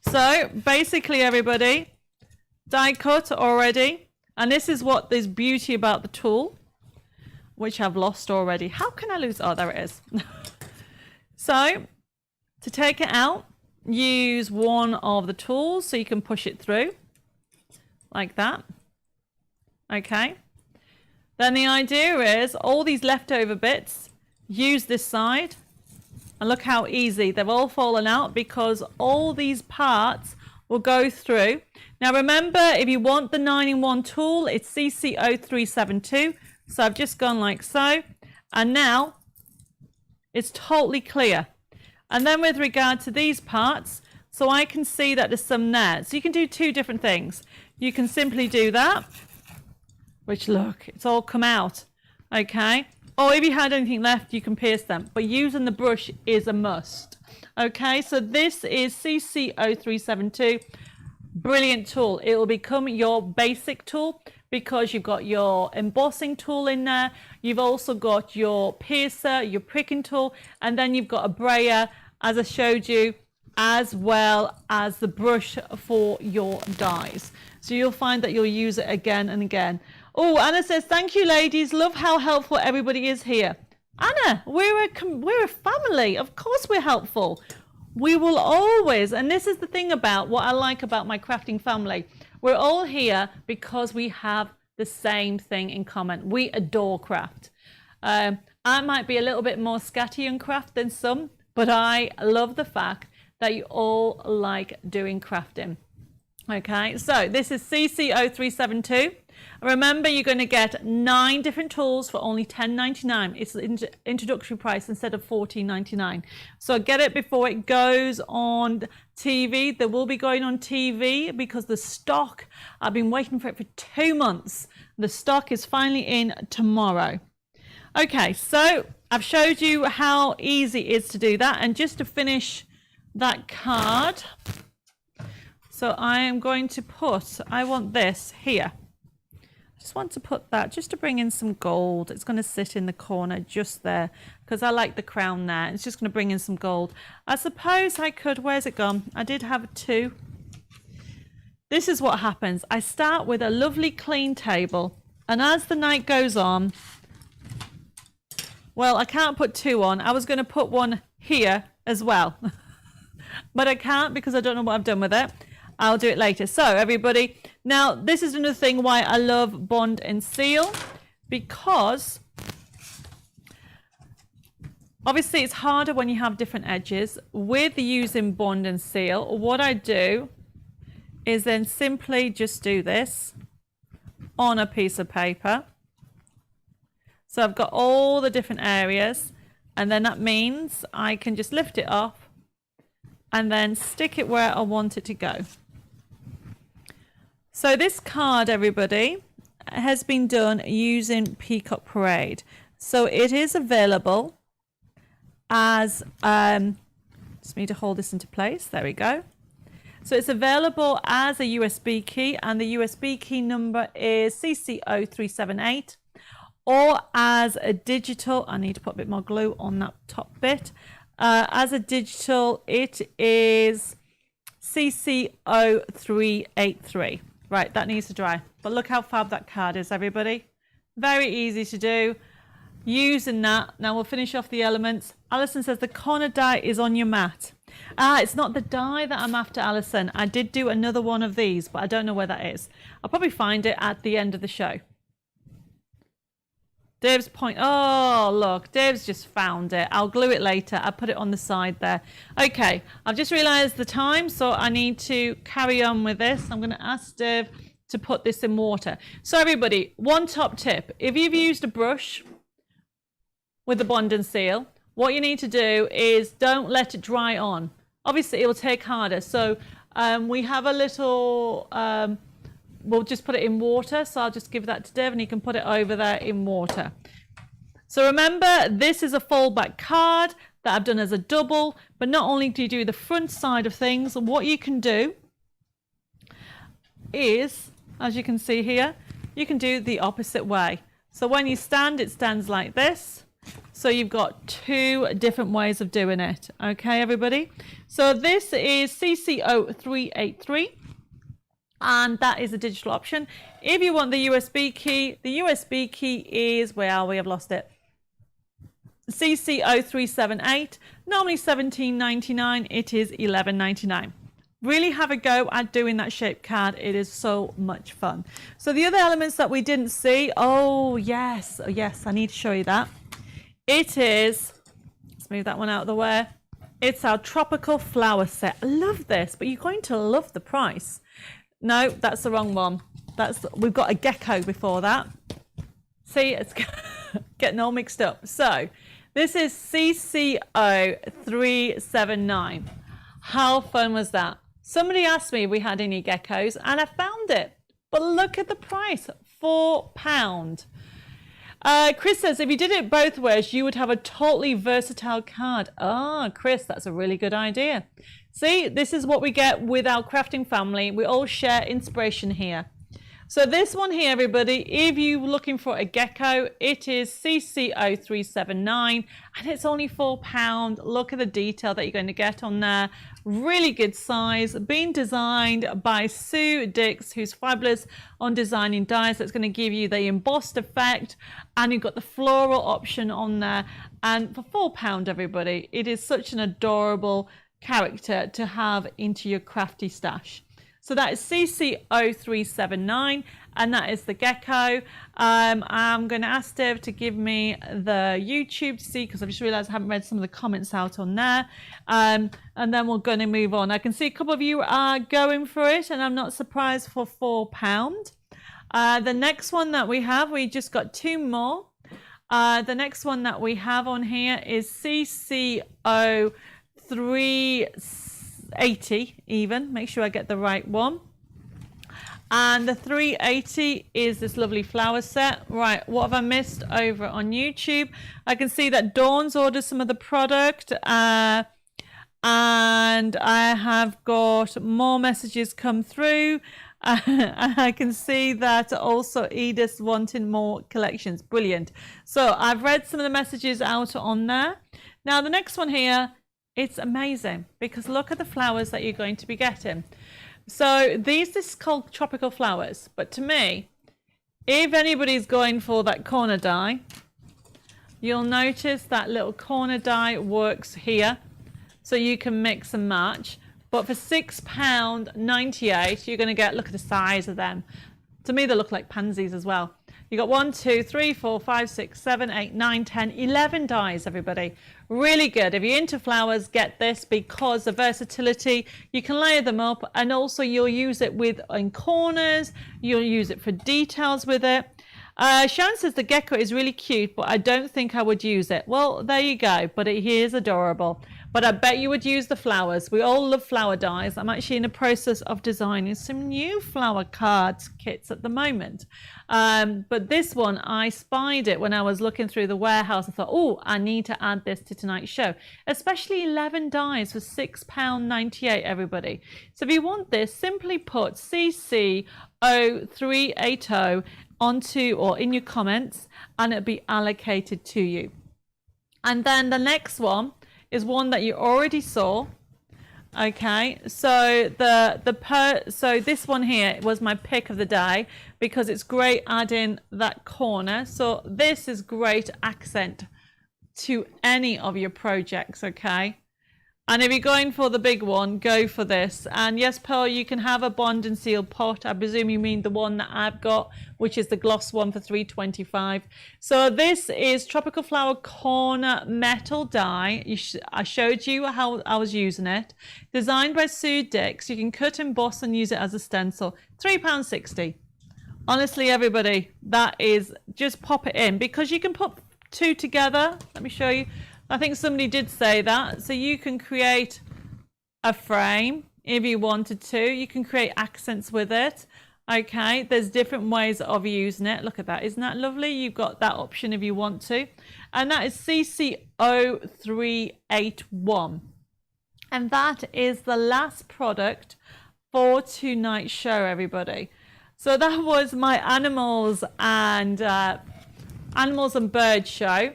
So basically, everybody, die cut already. And this is what there's beauty about the tool, which I've lost already. How can I lose? Oh, there it is. So to take it out, use one of the tools so you can push it through like that. Okay. Then the idea is all these leftover bits, use this side, and look how easy they've all fallen out because all these parts will go through. Now remember, if you want the 9-in-1 tool, it's CC0372. So I've just gone like so, and now it's totally clear. And then with regard to these parts, so I can see that there's some there. So you can do two different things. You can simply do that, which look, it's all come out, okay? Or if you had anything left, you can pierce them. But using the brush is a must, okay? So this is CC0372, brilliant tool. It will become your basic tool because you've got your embossing tool in there. You've also got your piercer, your pricking tool, and then you've got a brayer, as I showed you, as well as the brush for your dies. So you'll find that you'll use it again and again. Oh, Anna says, thank you, ladies. Love how helpful everybody is here. Anna, we're a family. Of course we're helpful. We will always, and this is the thing about what I like about my crafting family. We're all here because we have the same thing in common. We adore craft. I might be a little bit more scatty in craft than some, but I love the fact that you all like doing crafting. Okay, so this is CC0372. Remember, you're going to get 9 different tools for only $10.99. It's the introductory price instead of $14.99. So get it before it goes on TV. They will be going on TV because the stock, I've been waiting for it for 2 months. The stock is finally in tomorrow. Okay, so I've showed you how easy it is to do that. And just to finish that card, so I am going to put, I want this here. Just want to put that just to bring in some gold. It's going to sit in the corner just there because I like the crown there. It's just going to bring in some gold. I suppose I could, where's it gone? I did have 2. This is what happens. I start with a lovely clean table, and as the night goes on, well, I can't put 2 on. I was going to put 1 here as well, but I can't because I don't know what I've done with it. I'll do it later. So everybody, now this is another thing why I love Bond and Seal, because obviously it's harder when you have different edges. With using Bond and Seal, what I do is then simply just do this on a piece of paper. So I've got all the different areas, and then that means I can just lift it off and then stick it where I want it to go. So this card, everybody, has been done using Peacock Parade. So it is available as, just need to hold this into place. There we go. So it's available as a USB key, and the USB key number is CC0378, or as a digital. I need to put a bit more glue on that top bit. As a digital, it is CC0383. Right, that needs to dry. But look how fab that card is, everybody. Very easy to do. Using that, now we'll finish off the elements. Alison says the corner die is on your mat. It's not the die that I'm after, Alison. I did do another one of these, but I don't know where that is. I'll probably find it at the end of the show. Dave's point. Oh, look, Dave's just found it. I'll glue it later. I'll put it on the side there. Okay, I've just realized the time, so I need to carry on with this. I'm going to ask Dave to put this in water. So everybody, one top tip. If you've used a brush with the Bond and Seal, what you need to do is don't let it dry on. Obviously, it will take harder. So we have a little, we'll just put it in water. So I'll just give that to Dev and he can put it over there in water. So remember, this is a foldback card that I've done as a double, but not only do you do the front side of things, what you can do is, as you can see here, you can do the opposite way. So when you stand, it stands like this. So you've got two different ways of doing it. Okay, everybody? So this is CC0383, and that is a digital option. If you want the USB key is, where are we? I've lost it. CC0378, normally $17.99, it is $11.99. Really have a go at doing that shape card. It is so much fun. So the other elements that we didn't see, oh yes, I need to show you that. It is, let's move that one out of the way. It's our tropical flower set. I love this, but you're going to love the price. No, that's the wrong one. We've got a gecko before that. See, it's getting all mixed up. So this is CC0379. How fun was that? Somebody asked me if we had any geckos, and I found it. But look at the price, £4. Chris says, if you did it both ways, you would have a totally versatile card. Ah, Chris, that's a really good idea. See, this is what we get with our crafting family. We all share inspiration here. So this one here, everybody, if you're looking for a gecko, it is CC0379, and it's only £4. Look at the detail that you're going to get on there. Really good size, being designed by Sue Dix, who's fabulous on designing dies. That's going to give you the embossed effect, and you've got the floral option on there. And for £4, everybody, it is such an adorable character to have into your crafty stash. So that is CC0379, and that is the gecko. I'm going to ask Dave to give me the YouTube to see, because I've just realised I haven't read some of the comments out on there. And then we're going to move on. I can see a couple of you are going for it, and I'm not surprised for £4. The next one that we have, we just got two more. The next one that we have on here is CC0380 even. Make sure I get the right one. And the 380 is this lovely flower set. Right, what have I missed over on YouTube? I can see that Dawn's ordered some of the product. And I have got more messages come through. I can see that also Edith's wanting more collections. Brilliant. So I've read some of the messages out on there. Now the next one here, it's amazing because look at the flowers that you're going to be getting. So this is called tropical flowers, but to me, if anybody's going for that corner die, you'll notice that little corner die works here, so you can mix and match. But for £6.98, you're going to get, look at the size of them. To me, they look like pansies as well. You got 1, 2, 3, 4, 5, 6, 7, 8, 9, 10, 11 dies, everybody. Really good. If you're into flowers, get this because the versatility, you can layer them up, and also you'll use it in corners. You'll use it for details with it. Sharon says the gecko is really cute, but I don't think I would use it. Well, there you go. But he is adorable. But I bet you would use the flowers. We all love flower dies. I'm actually in the process of designing some new flower cards kits at the moment. But this one, I spied it when I was looking through the warehouse. I thought, oh, I need to add this to tonight's show. Especially 11 dies for £6.98, everybody. So if you want this, simply put CC0380 onto or in your comments, and it'll be allocated to you. And then the next one is one that you already saw. Okay, so so this one here was my pick of the day because it's great adding that corner. So this is great accent to any of your projects. Okay, and if you're going for the big one, go for this. And yes, Pearl, you can have a bond and seal pot. I presume you mean the one that I've got, which is the gloss one for $3.25. So this is Tropical Flower Corner metal die. I showed you how I was using it. Designed by Sue Dix. You can cut, emboss and use it as a stencil. £3.60. Honestly, everybody, that is, just pop it in because you can put two together. Let me show you. I think somebody did say that. So you can create a frame if you wanted to. You can create accents with it. Okay, there's different ways of using it. Look at that. Isn't that lovely? You've got that option if you want to. And that is CC0381. And that is the last product for tonight's show, everybody. So that was my animals and birds show.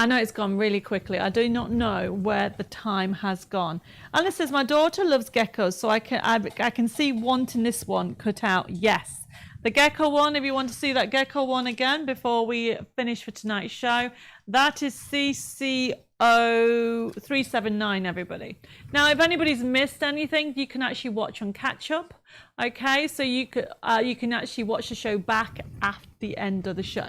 I know it's gone really quickly. I do not know where the time has gone. Alice says, my daughter loves geckos, so I can see wanting this one cut out. Yes. The gecko one, if you want to see that gecko one again before we finish for tonight's show, that is CC0379, everybody. Now, if anybody's missed anything, you can actually watch on catch up. Okay, so you can actually watch the show back after the end of the show.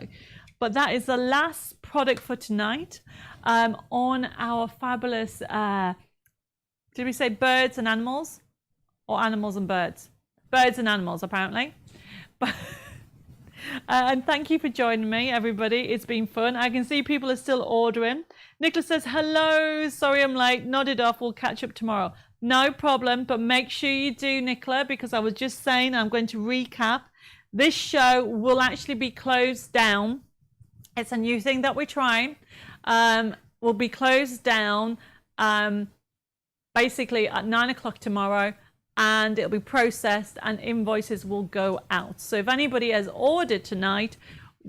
But that is the last product for tonight on our fabulous, did we say birds and animals? Or animals and birds? Birds and animals, apparently. And thank you for joining me, everybody. It's been fun. I can see people are still ordering. Nicholas says, hello, sorry I'm late, nodded off, we'll catch up tomorrow. No problem, but make sure you do, Nicola, because I was just saying I'm going to recap. This show will actually be closed down. It's a new thing that we're trying. Will be closed down basically at 9 o'clock tomorrow, and it'll be processed and invoices will go out. So if anybody has ordered tonight,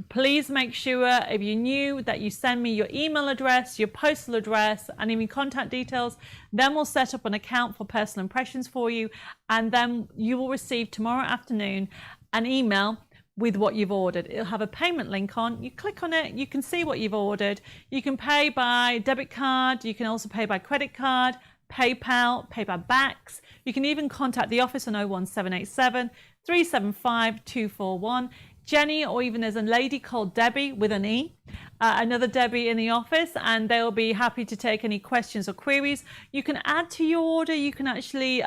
please make sure, if you're new, that you send me your email address, your postal address, and even contact details. Then we'll set up an account for Personal Impressions for you, and then you will receive tomorrow afternoon an email with what you've ordered. It'll have a payment link on. You click on it, you can see what you've ordered. You can pay by debit card, you can also pay by credit card, PayPal, pay by Bax. You can even contact the office on 01787 375 241. Jenny, or even there's a lady called Debbie with an E, another Debbie in the office, and they'll be happy to take any questions or queries. You can add to your order, you can actually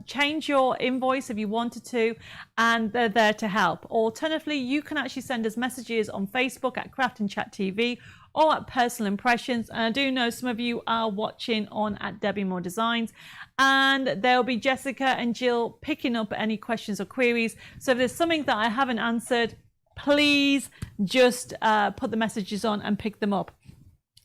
change your invoice if you wanted to, and they're there to help. Alternatively, you can actually send us messages on Facebook at Craft and Chat TV or at Personal Impressions, and I do know some of you are watching on at Debbie Moore Designs, and there'll be Jessica and Jill picking up any questions or queries. So if there's something that I haven't answered, please just put the messages on and pick them up.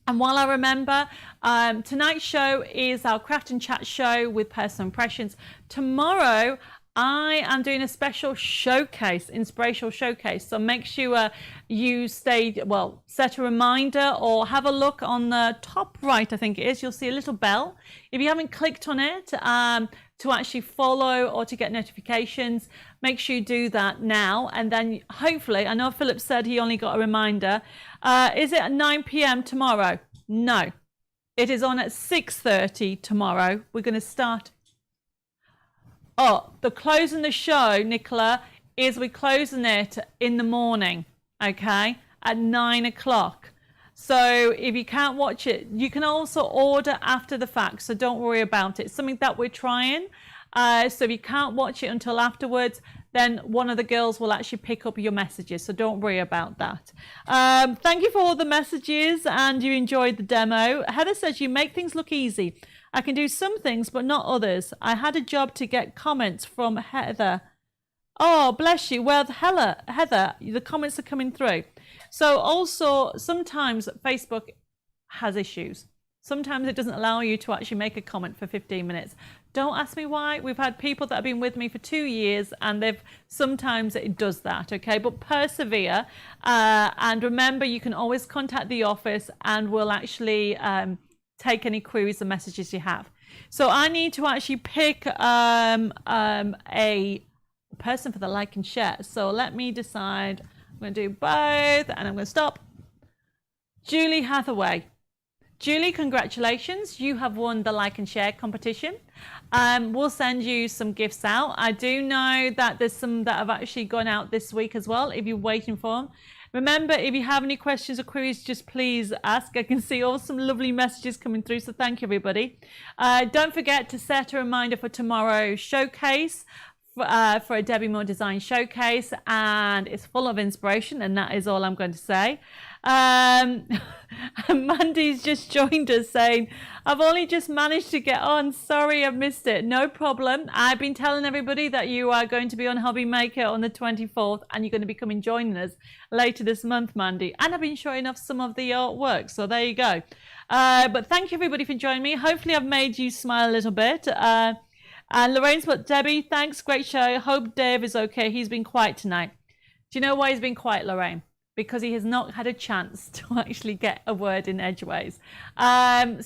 And while I remember, tonight's show is our Craft and Chat show with Personal Impressions. Tomorrow, I am doing a special showcase, inspirational showcase. So make sure you set a reminder or have a look on the top right, I think it is. You'll see a little bell. If you haven't clicked on it to actually follow or to get notifications, make sure you do that now. And then hopefully, I know Philip said he only got a reminder. Is it at 9 p.m. tomorrow? No, it is on at 6:30 tomorrow. We're going to start. Oh, the closing the show, Nicola, is we're closing it in the morning, okay, at 9 o'clock. So if you can't watch it, you can also order after the fact, so don't worry about it. It's something that we're trying. So if you can't watch it until afterwards, then one of the girls will actually pick up your messages. So don't worry about that. Thank you for all the messages and you enjoyed the demo. Heather says you make things look easy. I can do some things, but not others. I had a job to get comments from Heather. Oh, bless you. Well, Heather, the comments are coming through. So also sometimes Facebook has issues. Sometimes it doesn't allow you to actually make a comment for 15 minutes. Don't ask me why. We've had people that have been with me for 2 years and sometimes it does that, okay? But persevere and remember you can always contact the office and we'll actually take any queries and messages you have. So I need to actually pick a person for the like and share. So let me decide. I'm going to do both and I'm going to stop. Julie Hathaway. Julie, congratulations. You have won the like and share competition. We'll send you some gifts out. I do know that there's some that have actually gone out this week as well, if you're waiting for them. Remember, if you have any questions or queries, just please ask. I can see all some lovely messages coming through, so thank you, everybody. Don't forget to set a reminder for tomorrow's showcase, for a Debbie Moore Design Showcase, and it's full of inspiration, and that is all I'm going to say. Mandy's just joined us saying, I've only just managed to get on. Sorry, I missed it. No problem. I've been telling everybody that you are going to be on Hobby Maker on the 24th, and you're going to be coming joining us later this month, Mandy. And I've been showing off some of the artwork, so there you go. But thank you, everybody, for joining me. Hopefully, I've made you smile a little bit. And Lorraine's put, Debbie, thanks, great show. Hope Dave is okay. He's been quiet tonight. Do you know why he's been quiet, Lorraine? Because he has not had a chance to actually get a word in edgeways. Any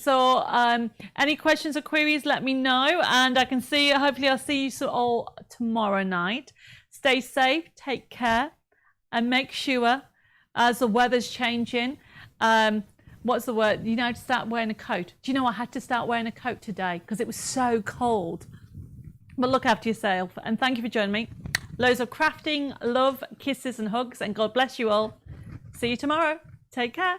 questions or queries, let me know. And I can see, hopefully I'll see you all tomorrow night. Stay safe, take care, and make sure, as the weather's changing, what's the word? You know, to start wearing a coat. Do you know I had to start wearing a coat today because it was so cold? But look after yourself. And thank you for joining me. Loads of crafting, love, kisses and hugs, and God bless you all. See you tomorrow. Take care.